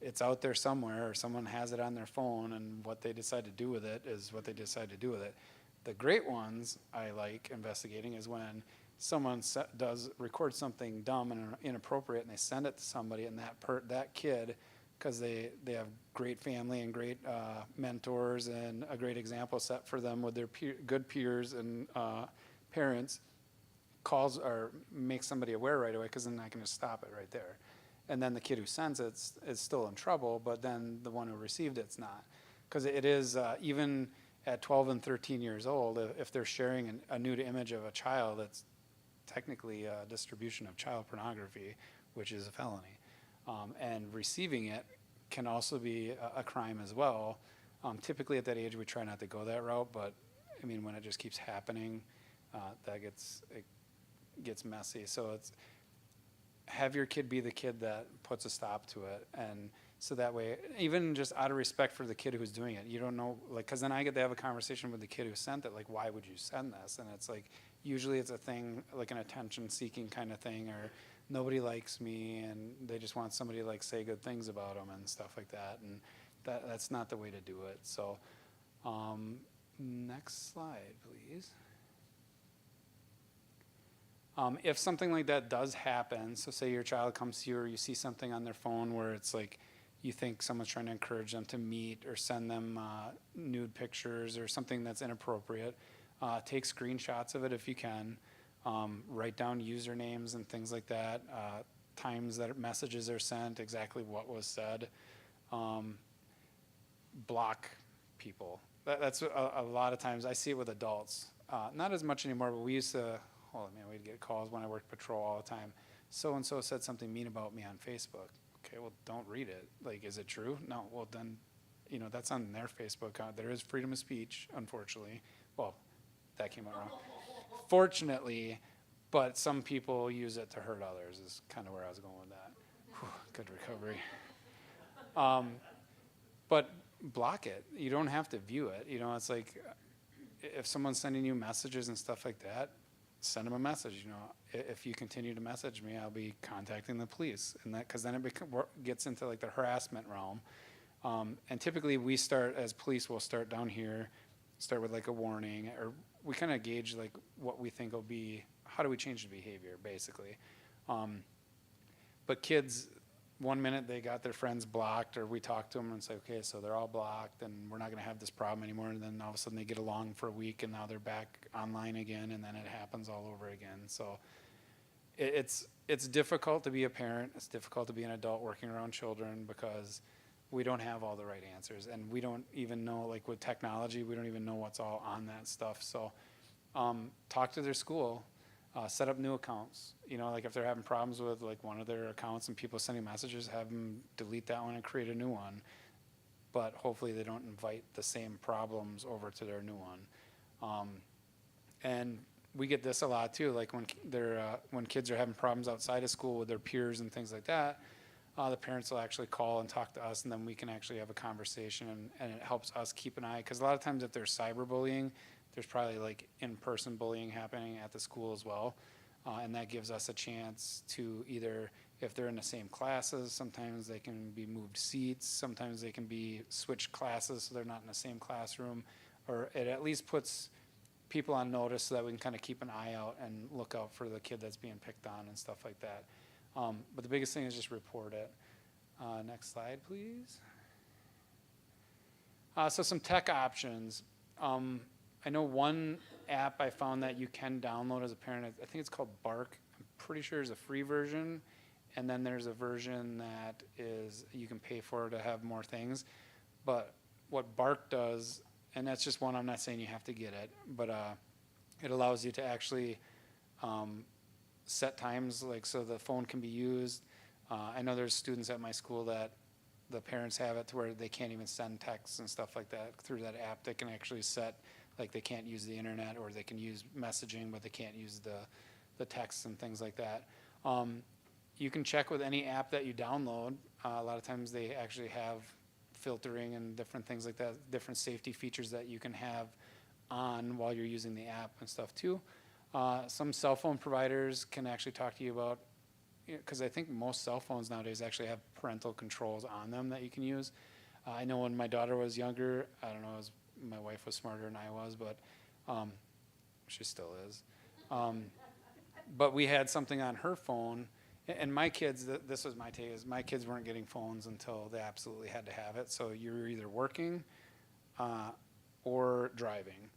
it's out there somewhere, or someone has it on their phone, and what they decide to do with it is what they decide to do with it. The great ones I like investigating is when someone does record something dumb and inappropriate, and they send it to somebody, and that kid, because they have great family and great mentors and a great example set for them with their good peers and parents, calls or makes somebody aware right away, because then I can just stop it right there. And then the kid who sends it is still in trouble, but then the one who received it's not. Because it is, even at 12 and 13 years old, if they're sharing a nude image of a child, technically distribution of child pornography, which is a felony. And receiving it can also be a crime as well. Typically at that age, we try not to go that route, but I mean, when it just keeps happening, it gets messy. So it's have your kid be the kid that puts a stop to it, and so that way, even just out of respect for the kid who's doing it, you don't know, like, because then I get to have a conversation with the kid who sent it, like, why would you send this? And it's like, usually it's a thing, like an attention-seeking kind of thing, or nobody likes me, and they just want somebody to, like, say good things about them and stuff like that, and that's not the way to do it. So, next slide, please. If something like that does happen, so say your child comes to you or you see something on their phone where it's like you think someone's trying to encourage them to meet or send them nude pictures or something that's inappropriate, take screenshots of it if you can. Write down usernames and things like that, times that messages are sent, exactly what was said. Block people. That's a lot of times. I see it with adults. Not as much anymore, but we used to, oh man, we'd get calls when I worked patrol all the time. So-and-so said something mean about me on Facebook. Okay, well, don't read it. Like, is it true? No, well then, that's on their Facebook account. There is freedom of speech, unfortunately. Well, that came out wrong. Fortunately, but some people use it to hurt others is kind of where I was going with that. Whew, good recovery. But block it. You don't have to view it. It's like if someone's sending you messages and stuff like that, send them a message. If you continue to message me, I'll be contacting the police, and because then it gets into like the harassment realm. And typically, we start as police. We'll start down here, start with like a warning, or we kind of gauge like what we think will be. How do we change the behavior, basically? But kids, one minute they got their friends blocked, or we talk to them and say, okay, so they're all blocked, and we're not going to have this problem anymore. And then all of a sudden they get along for a week, and now they're back online again, and then it happens all over again. So it's difficult to be a parent. It's difficult to be an adult working around children because we don't have all the right answers, and we don't even know, like with technology, we don't even know what's all on that stuff. So talk to their school. Set up new accounts. Like if they're having problems with like one of their accounts and people sending messages, have them delete that one and create a new one. But hopefully they don't invite the same problems over to their new one. And we get this a lot too. Like when kids are having problems outside of school with their peers and things like that, the parents will actually call and talk to us, and then we can actually have a conversation, and it helps us keep an eye. Because a lot of times if there's cyberbullying, there's probably like in-person bullying happening at the school as well. And that gives us a chance to either, if they're in the same classes, sometimes they can be moved seats, sometimes they can be switched classes so they're not in the same classroom, or it at least puts people on notice so that we can kind of keep an eye out and look out for the kid that's being picked on and stuff like that. But the biggest thing is just report it. Next slide, please. So some tech options. I know one app I found that you can download as a parent. I think it's called Bark. I'm pretty sure there's a free version, and then there's a version that is you can pay for to have more things. But what Bark does, and that's just one, I'm not saying you have to get it, but it allows you to actually set times, like so the phone can be used. I know there's students at my school that the parents have it to where they can't even send texts and stuff like that through that app. They can actually set, like they can't use the internet, or they can use messaging, but they can't use the texts and things like that. You can check with any app that you download. A lot of times they actually have filtering and different things like that, different safety features that you can have on while you're using the app and stuff too. Some cell phone providers can actually talk to you about, because I think most cell phones nowadays actually have parental controls on them that you can use. I know when my daughter was younger, I don't know, my wife was smarter than I was, but she still is. But we had something on her phone, and my kids, this was my take, is my kids weren't getting phones until they absolutely had to have it. So you were either working or driving.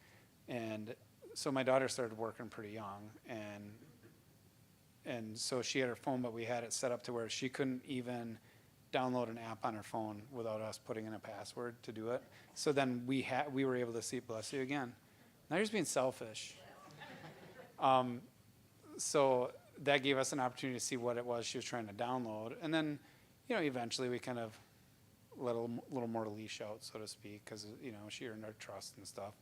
And so my daughter started working pretty young, and so she had her phone, but we had it set up to where she couldn't even download an app on her phone without us putting in a password to do it. So then we were able to see, bless you again. Now you're just being selfish. So that gave us an opportunity to see what it was she was trying to download. And then, eventually we kind of let a little more leash out, so to speak, because, she earned our trust and stuff.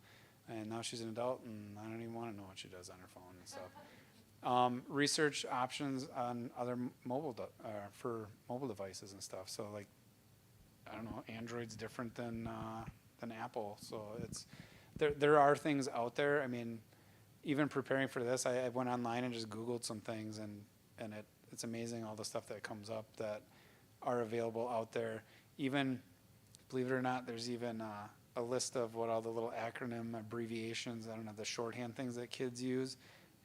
And now she's an adult, and I don't even want to know what she does on her phone and stuff. Research options on other for mobile devices and stuff. So, like, I don't know, Android's different than Apple. So there are things out there. I mean, even preparing for this, I went online and just Googled some things, and it's amazing all the stuff that comes up that are available out there. Even, believe it or not, there's even a list of what all the little acronym abbreviations, I don't know, the shorthand things that kids use.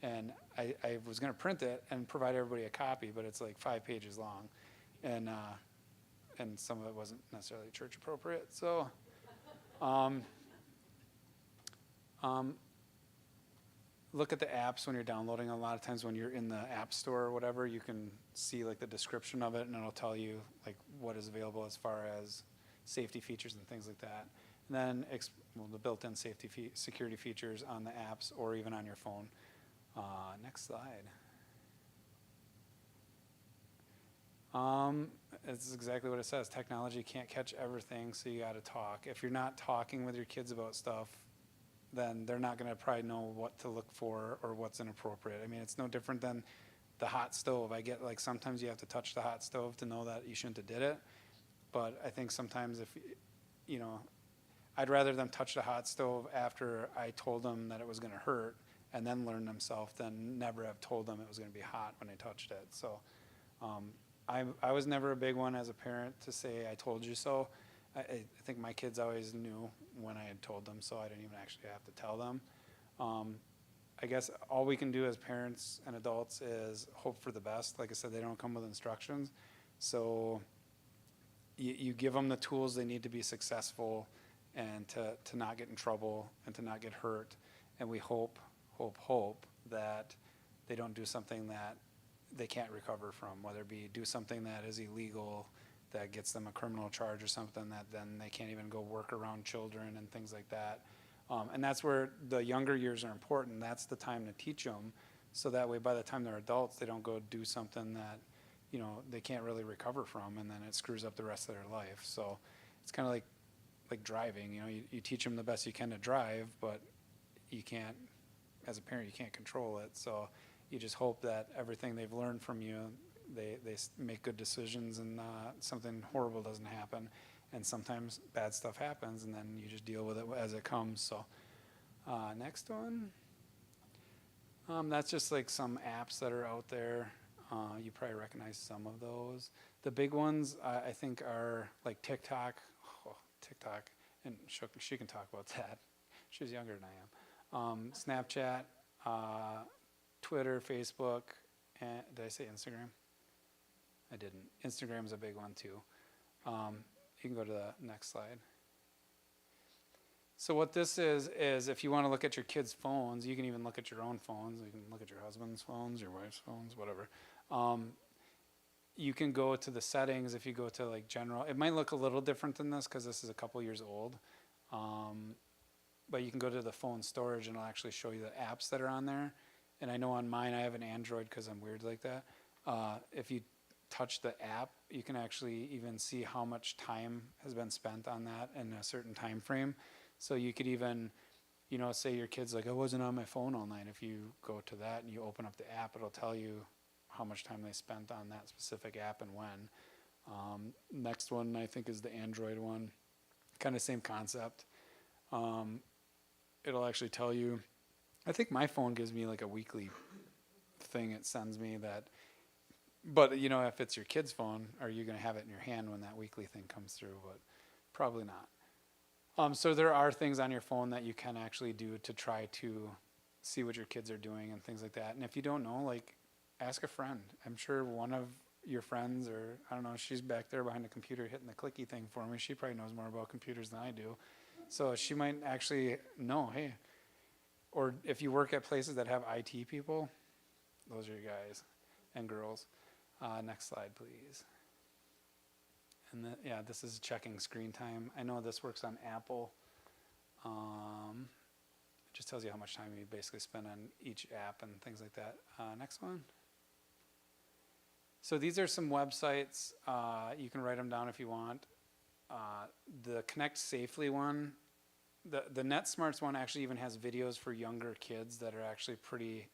And I was going to print it and provide everybody a copy, but it's like 5 pages long. And some of it wasn't necessarily church appropriate. So, look at the apps when you're downloading. A lot of times when you're in the app store or whatever, you can see like the description of it, and it'll tell you like what is available as far as safety features and things like that. And then the built-in security features on the apps or even on your phone. Next slide. It's exactly what it says. Technology can't catch everything, so you got to talk. If you're not talking with your kids about stuff, then they're not going to probably know what to look for or what's inappropriate. I mean, it's no different than the hot stove. I get like sometimes you have to touch the hot stove to know that you shouldn't have did it. But I think sometimes if, I'd rather them touch the hot stove after I told them that it was going to hurt and then learn themselves than never have told them it was going to be hot when they touched it. So I was never a big one as a parent to say, I told you so. I think my kids always knew when I had told them, so I didn't even actually have to tell them. I guess all we can do as parents and adults is hope for the best. Like I said, they don't come with instructions. So you give them the tools they need to be successful and to not get in trouble and to not get hurt. And we hope that they don't do something that they can't recover from, whether it be do something that is illegal, that gets them a criminal charge or something that then they can't even go work around children and things like that. And that's where the younger years are important. That's the time to teach them, so that way by the time they're adults, they don't go do something that, they can't really recover from, and then it screws up the rest of their life. So it's kind of like driving. You teach them the best you can to drive, but you can't, as a parent, you can't control it. So you just hope that everything they've learned from you, they make good decisions and something horrible doesn't happen. And sometimes bad stuff happens, and then you just deal with it as it comes. So next one. That's just like some apps that are out there. You probably recognize some of those. The big ones I think are like TikTok. TikTok, and she can talk about that. She's younger than I am. Snapchat, Twitter, Facebook, and did I say Instagram? I didn't. Instagram's a big one too. You can go to the next slide. So what this is if you want to look at your kids' phones, you can even look at your own phones. You can look at your husband's phones, your wife's phones, whatever. You can go to the settings. If you go to like general, it might look a little different than this because this is a couple years old. But you can go to the phone storage and it'll actually show you the apps that are on there. And I know on mine, I have an Android because I'm weird like that. If you touch the app, you can actually even see how much time has been spent on that in a certain time frame. So you could even, say your kid's like, I wasn't on my phone all night. If you go to that and you open up the app, it'll tell you how much time they spent on that specific app and when. Next one I think is the Android one. Kind of same concept. It'll actually tell you, I think my phone gives me like a weekly thing it sends me that, but if it's your kid's phone, are you going to have it in your hand when that weekly thing comes through? But probably not. So there are things on your phone that you can actually do to try to see what your kids are doing and things like that. And if you don't know, like, ask a friend. I'm sure one of your friends, or I don't know, she's back there behind the computer hitting the clicky thing for me. She probably knows more about computers than I do. So she might actually know, hey, or if you work at places that have IT people, those are your guys and girls. Next slide, please. And this is checking screen time. I know this works on Apple. just tells you how much time you basically spend on each app and things like that. Next one. So these are some websites. You can write them down if you want. The Connect Safely one, the NetSmarts one actually even has videos for younger kids that are actually pretty,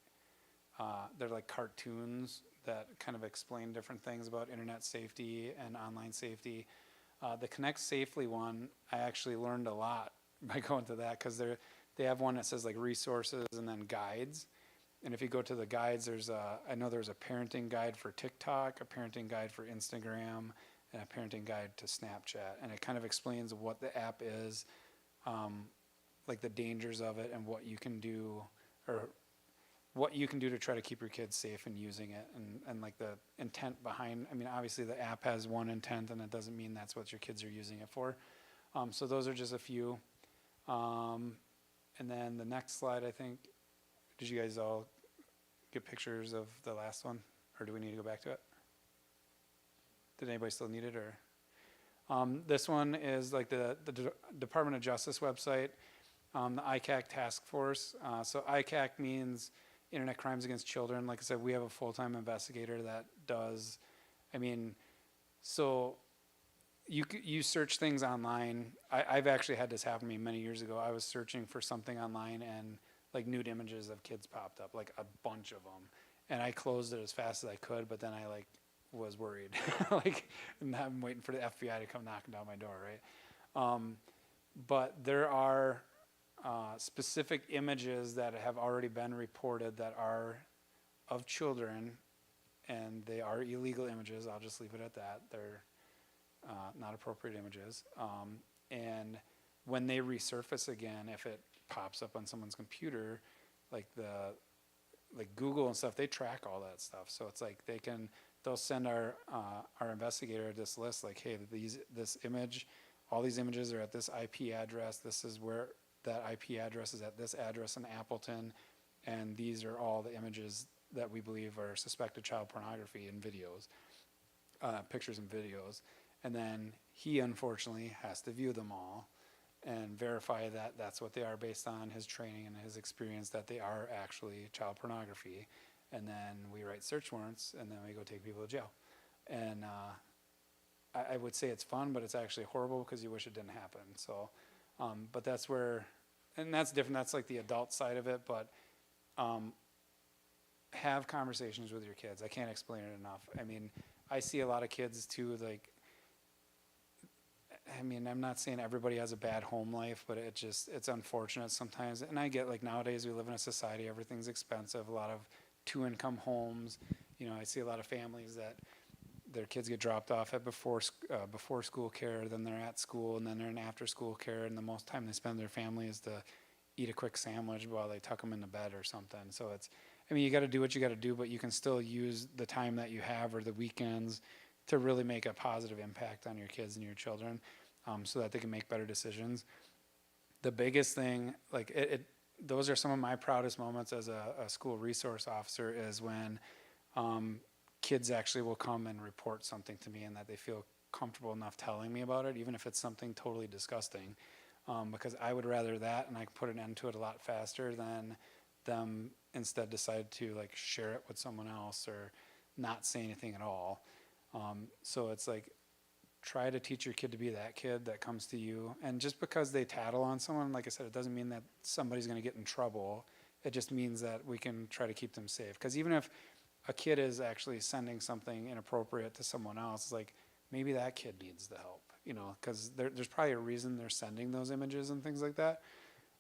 they're like cartoons that kind of explain different things about internet safety and online safety. The Connect Safely one, I actually learned a lot by going to that, because they have one that says like resources and then guides. And if you go to the guides, I know there's a parenting guide for TikTok, a parenting guide for Instagram, and a parenting guide to Snapchat. And it kind of explains what the app is, like the dangers of it and what you can do, or what you can do to try to keep your kids safe and using it, and like the intent behind. I mean, obviously the app has one intent, and it doesn't mean that's what your kids are using it for. So those are just a few. And then the next slide, I think, did you guys all get pictures of the last one, or do we need to go back to it? Did anybody still need it, or? This one is like the Department of Justice website, the ICAC task force. So ICAC means Internet Crimes Against Children. Like I said, we have a full-time investigator that does, I mean, so you search things online. I've actually had this happen to me many years ago. I was searching for something online, and like nude images of kids popped up, like a bunch of them. And I closed it as fast as I could, but then I like was worried, like, and I'm waiting for the FBI to come knocking down my door, right? But there are specific images that have already been reported that are of children, and they are illegal images. I'll just leave it at that. They're not appropriate images. And when they resurface again, if it pops up on someone's computer, like Google and stuff, they track all that stuff. So it's like they'll send our investigator this list, like, hey, this image, all these images are at this IP address. This is where that IP address is, at this address in Appleton, and these are all the images that we believe are suspected child pornography in videos, pictures and videos. And then he unfortunately has to view them all and verify that that's what they are based on his training and his experience, that they are actually child pornography. And then we write search warrants, and then we go take people to jail. And I would say it's fun, but it's actually horrible because you wish it didn't happen. So, but that's where, and that's different. That's like the adult side of it, but have conversations with your kids. I can't explain it enough. I mean, I see a lot of kids too, like, I mean, I'm not saying everybody has a bad home life, but it's unfortunate sometimes. And I get, like, nowadays we live in a society, everything's expensive, a lot of two-income homes. You know, I see a lot of families that their kids get dropped off at before school care, then they're at school, and then they're in after school care, and the most time they spend with their family is to eat a quick sandwich while they tuck them into bed or something. So it's, I mean, you got to do what you got to do, but you can still use the time that you have or the weekends to really make a positive impact on your kids and your children, so that they can make better decisions. The biggest thing, like those are some of my proudest moments as a school resource officer, is when kids actually will come and report something to me, and that they feel comfortable enough telling me about it, even if it's something totally disgusting, because I would rather that, and I can put an end to it a lot faster than them instead decide to like share it with someone else or not say anything at all. So it's like, try to teach your kid to be that kid that comes to you. And just because they tattle on someone, like I said, it doesn't mean that somebody's going to get in trouble. It just means that we can try to keep them safe. Because even if a kid is actually sending something inappropriate to someone else, it's like, maybe that kid needs the help, you know, because there's probably a reason they're sending those images and things like that.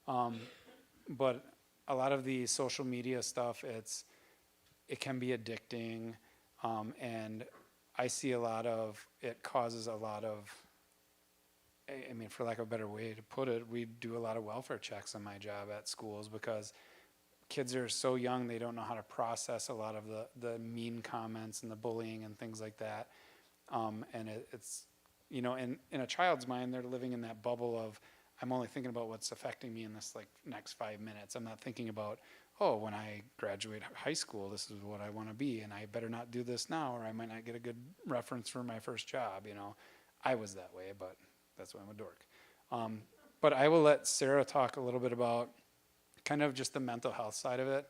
But a lot of the social media stuff, it can be addicting, and I see a lot of, it causes a lot of, I mean, for lack of a better way to put it, we do a lot of welfare checks on my job at schools, because kids are so young, they don't know how to process a lot of the mean comments and the bullying and things like that. And it's, you know, in a child's mind, they're living in that bubble of, I'm only thinking about what's affecting me in this like next 5 minutes. I'm not thinking about, oh, when I graduate high school, this is what I want to be, and I better not do this now, or I might not get a good reference for my first job. You know, I was that way, but that's why I'm a dork. But I will let Sarah talk a little bit about kind of just the mental health side of it.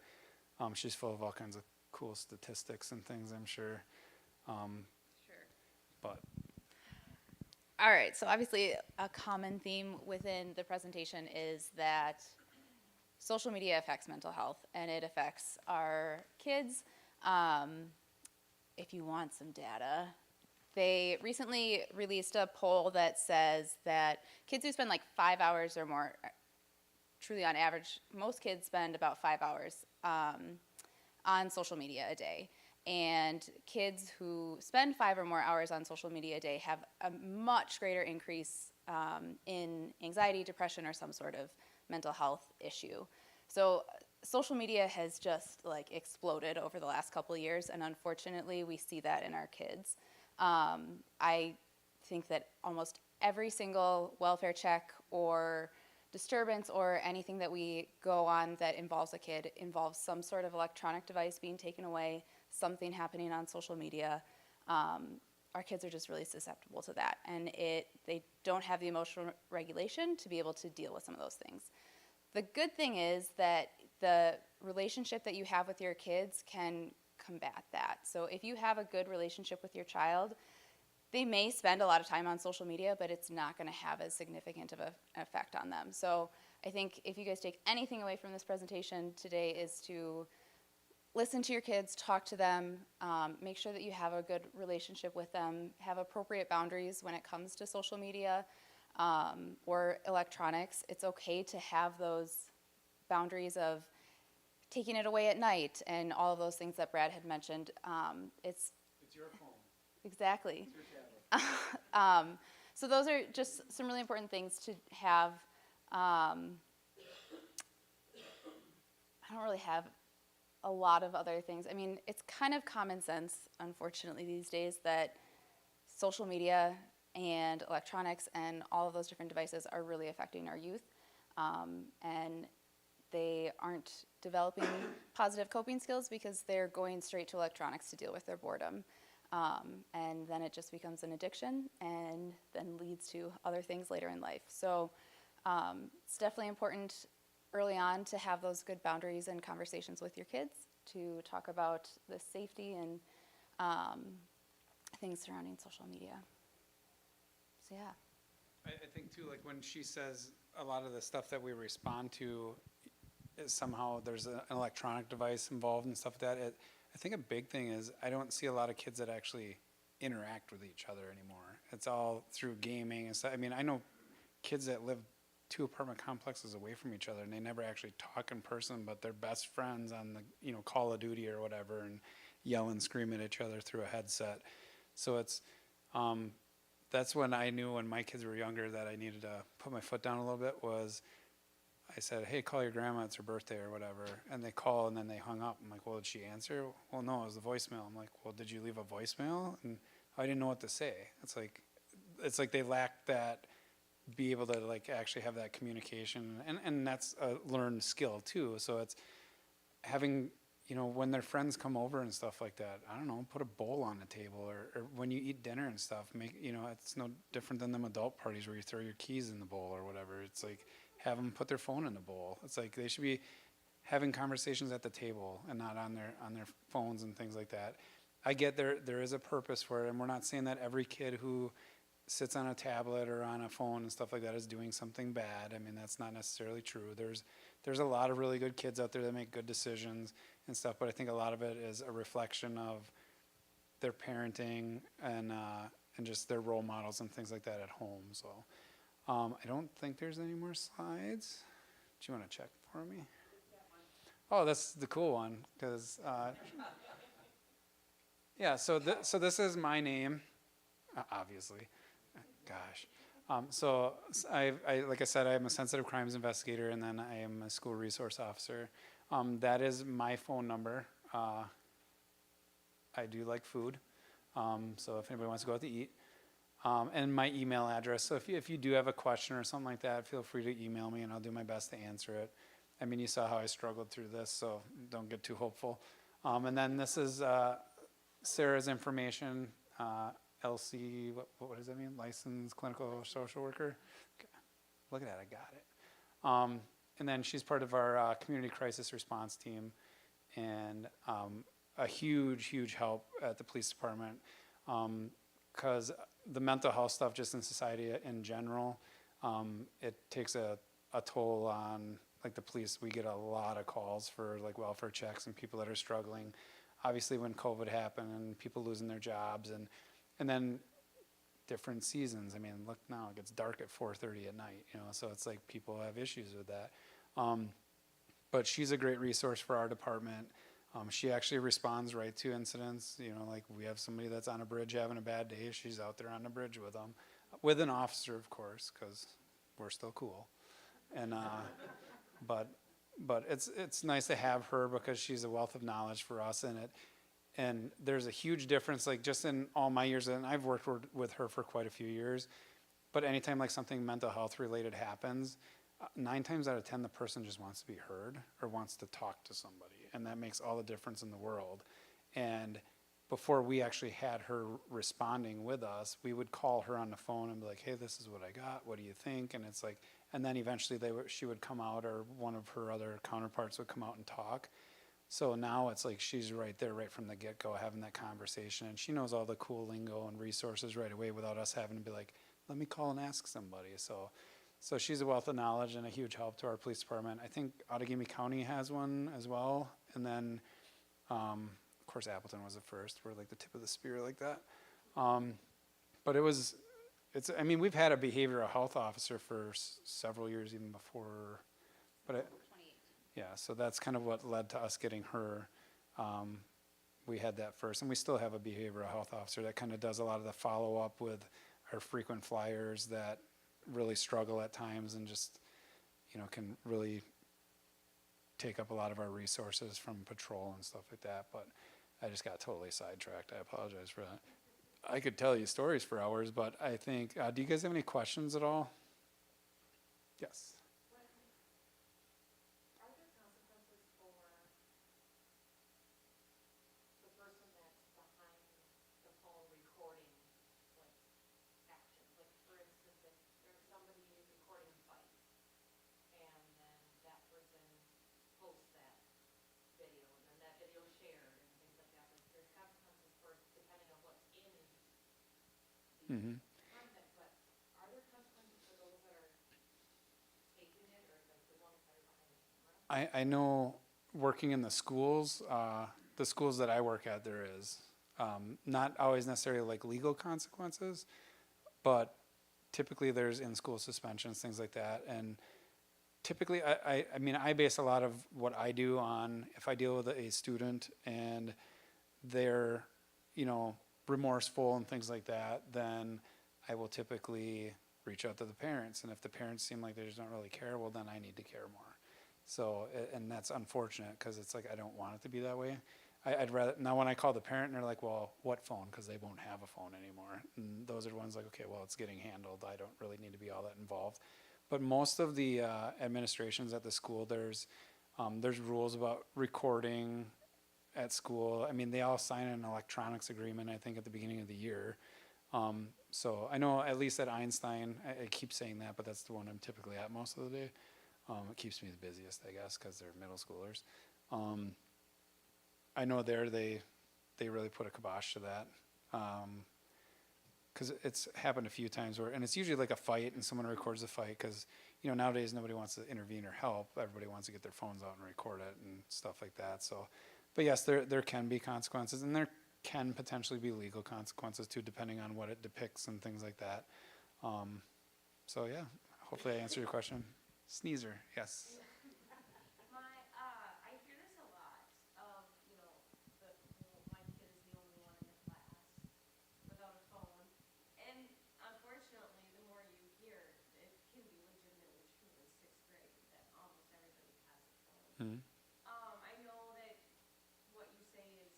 She's full of all kinds of cool statistics and things, I'm sure. Sure. But All right, so obviously a common theme within the presentation is that social media affects mental health and it affects our kids. If you want some data, they recently released a poll that says that kids who spend like 5 hours or more, truly on average, most kids spend about 5 hours on social media a day. And kids who spend 5 or more hours on social media a day have a much greater increase in anxiety, depression, or some sort of mental health issue. So social media has just like exploded over the last couple of years, and unfortunately we see that in our kids. I think that almost every single welfare check or disturbance or anything that we go on that involves a kid involves some sort of electronic device being taken away, something happening on social media. Our kids are just really susceptible to that, and they don't have the emotional regulation to be able to deal with some of those things. The good thing is that the relationship that you have with your kids can combat that. So if you have a good relationship with your child, they may spend a lot of time on social media, but it's not going to have as significant of an effect on them. So I think if you guys take anything away from this presentation today is to listen to your kids, talk to them, make sure that you have a good relationship with them, have appropriate boundaries when it comes to social media or electronics. It's okay to have those boundaries of taking it away at night and all of those things that Brad had mentioned. it's your phone. Exactly. It's your tablet. So those are just some really important things to have. I don't really have a lot of other things. I mean, it's kind of common sense, unfortunately, these days that social media and electronics and all of those different devices are really affecting our youth. And they aren't developing positive coping skills because they're going straight to electronics to deal with their boredom. And then it just becomes an addiction and then leads to other things later in life. So it's definitely important early on to have those good boundaries and conversations with your kids to talk about the safety and things surrounding social media. So yeah. I think too, like when she says a lot of the stuff that we respond to is somehow there's an electronic device involved and stuff like that. I think a big thing is I don't see a lot of kids that actually interact with each other anymore. It's all through gaming and stuff. I mean, I know kids that live 2 apartment complexes away from each other and they never actually talk in person, but they're best friends on the Call of Duty or whatever and yell and scream at each other through a headset. So it's that's when I knew when my kids were younger that I needed to put my foot down a little bit. Was I said, hey, call your grandma, it's her birthday or whatever. And they call and then they hung up. I'm like, well, did she answer? Well, no, it was the voicemail. I'm like, well, did you leave a voicemail? And I didn't know what to say. It's like they lack that, be able to like actually have that communication. And that's a learned skill too. So it's having, when their friends come over and stuff like that, I don't know, put a bowl on the table or when you eat dinner and stuff, it's no different than them adult parties where you throw your keys in the bowl or whatever. It's like, have them put their phone in the bowl. It's like they should be having conversations at the table and not on their phones and things like that. I get there is a purpose for it, and we're not saying that every kid who sits on a tablet or on a phone and stuff like that is doing something bad. I mean, that's not necessarily true. There's a lot of really good kids out there that make good decisions and stuff, but I think a lot of it is a reflection of their parenting and just their role models and things like that at home. So I don't think there's any more slides. Do you want to check for me? Oh, that's the cool one, because yeah. So this is my name, obviously. Gosh. So I like I said, I am a sensitive crimes investigator, and then I am a school resource officer. That is my phone number. I do like food, so if anybody wants to go out to eat. And my email address. So if you do have a question or something like that, feel free to email me and I'll do my best to answer it. I mean, you saw how I struggled through this, so don't get too hopeful. And then this is Sarah's information, LC, what does that mean? Licensed clinical social worker. Okay. Look at that, I got it. and then she's part of our community crisis response team, and a huge help at the police department, because the mental health stuff just in society in general, it takes a toll on like the police. We get a lot of calls for like welfare checks and people that are struggling. Obviously, when COVID happened and people losing their jobs, and then different seasons. I mean, look now, it gets dark at 4:30 at night, so it's like people have issues with that. But she's a great resource for our department. She actually responds right to incidents, like we have somebody that's on a bridge having a bad day, she's out there on the bridge with them, with an officer, of course, because we're still cool. And but it's nice to have her because she's a wealth of knowledge for us in it. And there's a huge difference, like just in all my years, and I've worked with her for quite a few years, but anytime like something mental health related happens, 9 times out of 10, the person just wants to be heard or wants to talk to somebody. And that makes all the difference in the world. And before we actually had her responding with us, we would call her on the phone and be like, hey, this is what I got. What do you think? And it's like, and then eventually she would come out, or one of her other counterparts would come out and talk. So now it's like she's right there right from the get-go having that conversation, and she knows all the cool lingo and resources right away without us having to be like, let me call and ask somebody. So she's a wealth of knowledge and a huge help to our police department. I think Outagamie County has one as well, and then of course Appleton was the first. We're like the tip of the spear like that. But I mean, we've had a behavioral health officer for several years even before, but 2018. yeah, so that's kind of what led to us getting her. We had that first, and we still have a behavioral health officer that kind of does a lot of the follow-up with our frequent flyers that really struggle at times and just, can really take up a lot of our resources from patrol and stuff like that. But I just got totally sidetracked. I apologize for that. I could tell you stories for hours, but I think, do you guys have any questions at all? Yes. Are there consequences for the person that's behind the phone recording, like, actions? Like, for instance, if there's somebody recording a fight, and then that person posts that video, and then that video is shared, and things like that, like, there's consequences for, depending on what's in the Mm-hmm. content, but are there consequences for those that are taking it, or like the ones that are behind the camera? I know working in the schools that I work at, there is not always necessarily like legal consequences, but typically there's in-school suspensions, things like that. And typically, I mean, I base a lot of what I do on if I deal with a student and they're, remorseful and things like that, then I will typically reach out to the parents. And if the parents seem like they just don't really care, well, then I need to care more. So, and that's unfortunate because it's like I don't want it to be that way. I'd rather, now when I call the parent and they're like, well, what phone? Because they won't have a phone anymore. And those are the ones like, okay, well, it's getting handled. I don't really need to be all that involved. But most of the administrations at the school, there's rules about recording at school. I mean, they all sign an electronics agreement, I think, at the beginning of the year. So I know at least at Einstein, I keep saying that, but that's the one I'm typically at most of the day. It keeps me the busiest, I guess, because they're middle schoolers. I know they really put a kibosh to that. Because it's happened a few times and it's usually like a fight and someone records the fight because, nowadays nobody wants to intervene or help. Everybody wants to get their phones out and record it and stuff like that. So, but yes, there can be consequences, and there can potentially be legal consequences too, depending on what it depicts and things like that. So yeah, hopefully I answered your question. Sneezer, yes. I hear this a lot of, my kid is the only one in the class without a phone. And unfortunately, the more you hear, it can be legitimately true in 6th grade that almost everybody has a phone. Mm-hmm. I know that what you say is,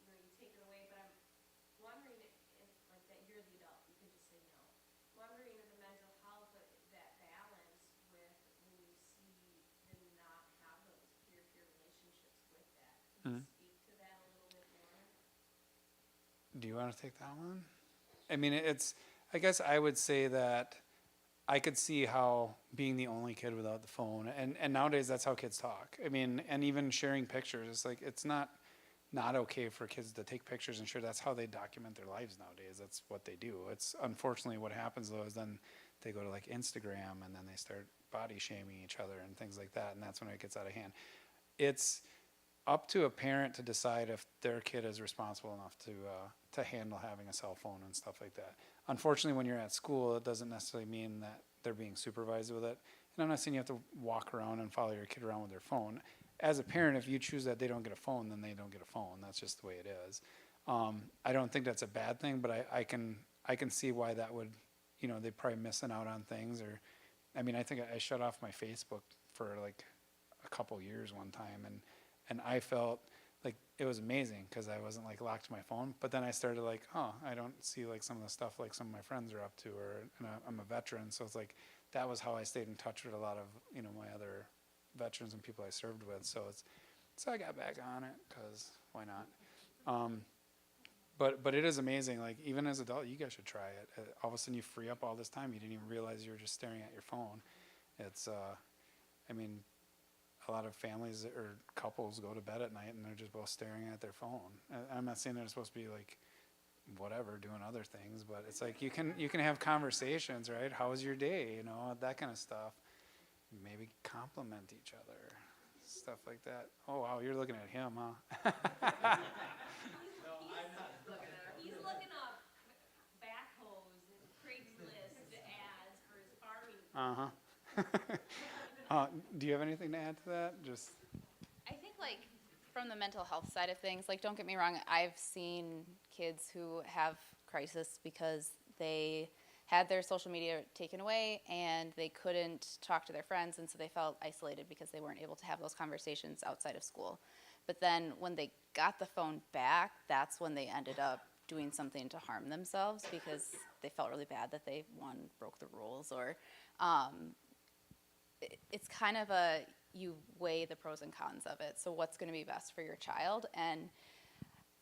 you take it away, but I'm wondering if, like, that you're the adult, you can just say no. Wondering if the mental health, that balance with when you see them not have those peer-to-peer relationships with that. Can you speak to that a little bit more? Do you want to take that one? I mean, I guess I would say that I could see how being the only kid without the phone, and nowadays that's how kids talk. I mean, and even sharing pictures, it's like it's not okay for kids to take pictures and share. That's how they document their lives nowadays. That's what they do. It's unfortunately what happens though is then they go to like Instagram and then they start body shaming each other and things like that, and that's when it gets out of hand. It's up to a parent to decide if their kid is responsible enough to handle having a cell phone and stuff like that. Unfortunately, when you're at school, it doesn't necessarily mean that they're being supervised with it. And I'm not saying you have to walk around and follow your kid around with their phone. As a parent, if you choose that they don't get a phone, then they don't get a phone. That's just the way it is. I don't think that's a bad thing, but I can see why that would, they're probably missing out on things. Or, I mean, I think I shut off my Facebook for like a couple years one time, and I felt like it was amazing because I wasn't like locked to my phone. But then I started like, I don't see like some of the stuff like some of my friends are up to, and I'm a veteran, so it's like that was how I stayed in touch with a lot of my other veterans and people I served with. So I got back on it because why not? But it is amazing. Like even as an adult, you guys should try it. All of a sudden you free up all this time. You didn't even realize you were just staring at your phone. It's I mean, a lot of families or couples go to bed at night and they're just both staring at their phone. I'm not saying they're supposed to be like whatever doing other things, but it's like you can have conversations, right? How was your day? That kind of stuff. Maybe compliment each other, stuff like that. Oh wow, you're looking at him, huh? He's looking up backhoes and Craigslist ads for his farming. Do you have anything to add to that? Just I think like from the mental health side of things, like don't get me wrong, I've seen kids who have crisis because they had their social media taken away and they couldn't talk to their friends, and so they felt isolated because they weren't able to have those conversations outside of school. But then when they got the phone back, that's when they ended up doing something to harm themselves because they felt really bad that they, one, broke the rules, or it's kind of you weigh the pros and cons of it. So what's going to be best for your child? And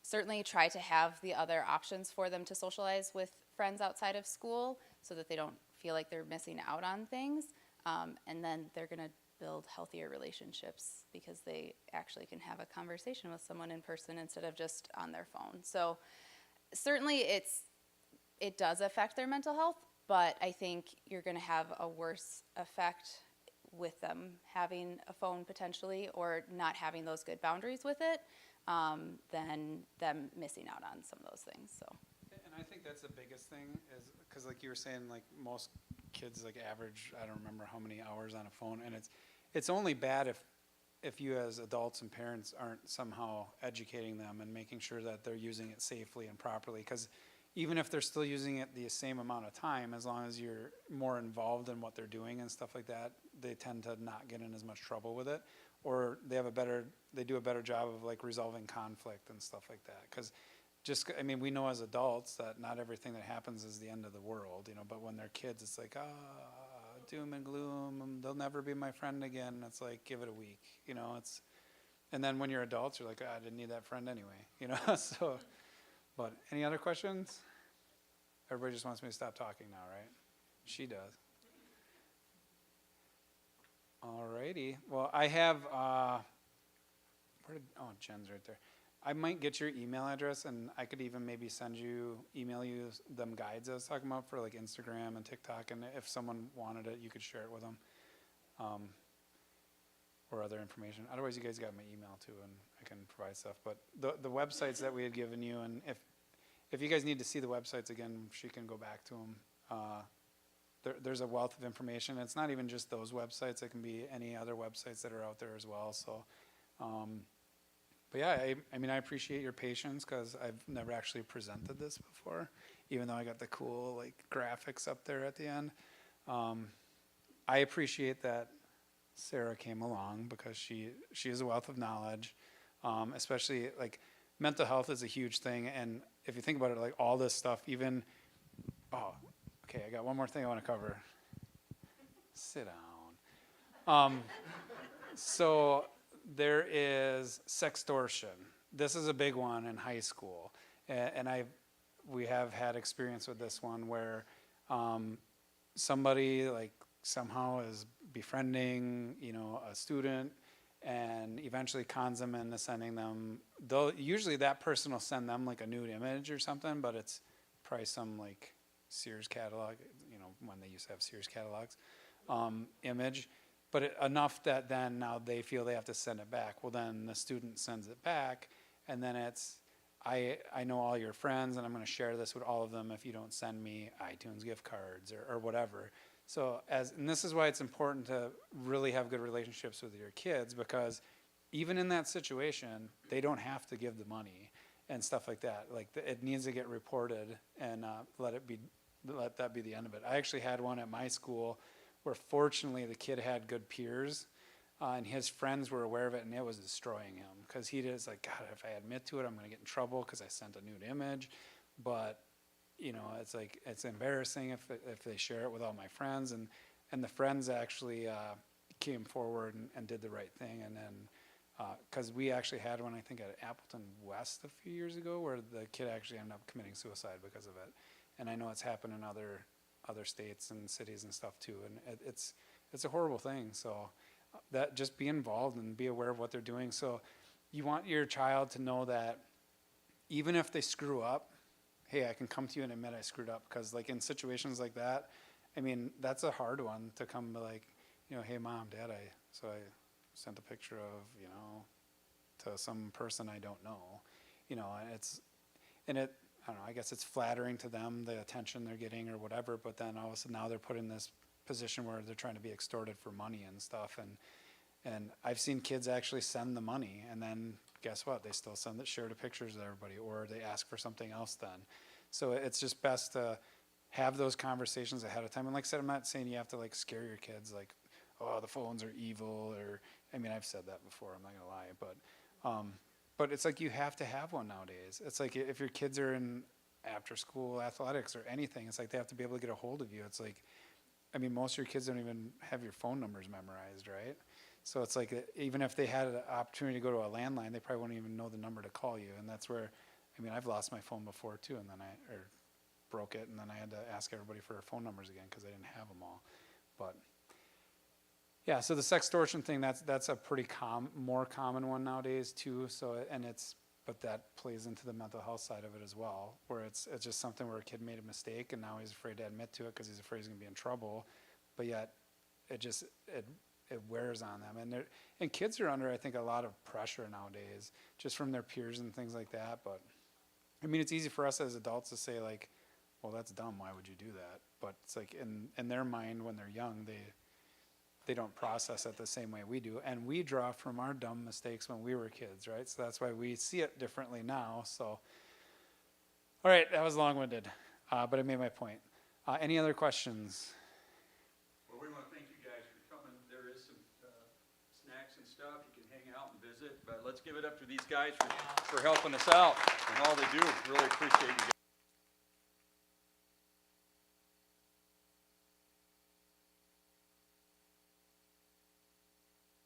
certainly try to have the other options for them to socialize with friends outside of school so that they don't feel like they're missing out on things. And then they're going to build healthier relationships because they actually can have a conversation with someone in person instead of just on their phone. So certainly it does affect their mental health, but I think you're going to have a worse effect with them having a phone potentially or not having those good boundaries with it than them missing out on some of those things. So. And I think that's the biggest thing is because like you were saying, like most kids like average, I don't remember how many hours on a phone, and it's only bad if you as adults and parents aren't somehow educating them and making sure that they're using it safely and properly. Because even if they're still using it the same amount of time, as long as you're more involved in what they're doing and stuff like that, they tend to not get in as much trouble with it, or they do a better job of like resolving conflict and stuff like that. Because we know as adults that not everything that happens is the end of the world, but when they're kids, it's like, doom and gloom, they'll never be my friend again. And it's like, give it a week, and then when you're adults, you're like, I didn't need that friend anyway, so. But any other questions? Everybody just wants me to stop talking now, right? She does. Alrighty. Well, I have, Jen's right there. I might get your email address, and I could even maybe email you them guides I was talking about for like Instagram and TikTok, and if someone wanted it, you could share it with them, or other information. Otherwise, you guys got my email too, and I can provide stuff. But the websites that we had given you, and if you guys need to see the websites again, she can go back to them. There's a wealth of information. It's not even just those websites. It can be any other websites that are out there as well. So, but yeah, I appreciate your patience because I've never actually presented this before, even though I got the cool like graphics up there at the end. I appreciate that Sarah came along because she is a wealth of knowledge, especially like mental health is a huge thing. And if you think about it, like all this stuff, even, okay, I got one more thing I want to cover. Sit down. So there is sextortion. This is a big one in high school. And we have had experience with this one where somebody like somehow is befriending, a student and eventually cons them into sending them, though usually that person will send them like a nude image or something, but it's probably some like Sears catalog, when they used to have Sears catalogs, image, but enough that then now they feel they have to send it back. Well, then the student sends it back, and then it's, I know all your friends, and I'm going to share this with all of them if you don't send me iTunes gift cards or whatever. So and this is why it's important to really have good relationships with your kids, because even in that situation, they don't have to give the money and stuff like that. Like it needs to get reported and let that be the end of it. I actually had one at my school where fortunately the kid had good peers, and his friends were aware of it, and it was destroying him because he was like, God, if I admit to it, I'm going to get in trouble because I sent a nude image. But it's like, it's embarrassing if they share it with all my friends, and the friends actually came forward and did the right thing. And then because we actually had one, I think at Appleton West a few years ago, where the kid actually ended up committing suicide because of it. And I know it's happened in other states and cities and stuff too, and it's a horrible thing. So that, just be involved and be aware of what they're doing. So you want your child to know that even if they screw up, hey, I can come to you and admit I screwed up, because like in situations like that, I mean, that's a hard one to come like, hey mom, dad, I sent a picture of, to some person I don't know, and I don't know, I guess it's flattering to them, the attention they're getting or whatever, but then all of a sudden now they're put in this position where they're trying to be extorted for money and stuff, and I've seen kids actually send the money, and then guess what? They still share the pictures with everybody, or they ask for something else then. So it's just best to have those conversations ahead of time. And like I said, I'm not saying you have to like scare your kids like, oh, the phones are evil, or, I mean, I've said that before, I'm not gonna lie, but it's like you have to have one nowadays. It's like if your kids are in after school athletics or anything, it's like they have to be able to get a hold of you. It's like, I mean, most of your kids don't even have your phone numbers memorized, right? So it's like, even if they had an opportunity to go to a landline, they probably wouldn't even know the number to call you. And that's where, I mean, I've lost my phone before too, and then or broke it, and then I had to ask everybody for their phone numbers again because I didn't have them all. But yeah, so the sextortion thing, that's a pretty more common one nowadays too. So, but that plays into the mental health side of it as well, where it's just something where a kid made a mistake and now he's afraid to admit to it because he's afraid he's gonna be in trouble. But yet, it wears on them, and kids are under, I think, a lot of pressure nowadays, just from their peers and things like that. But I mean, it's easy for us as adults to say like, well, that's dumb, why would you do that? But it's like in their mind when they're young, they don't process it the same way we do, and we draw from our dumb mistakes when we were kids, right? So that's why we see it differently now. So all right, that was long-winded, but I made my point. Any other questions? Well, we want to thank you guys for coming. There is some snacks and stuff. You can hang out and visit, but let's give it up to these guys for helping us out and all they do. Really appreciate you guys.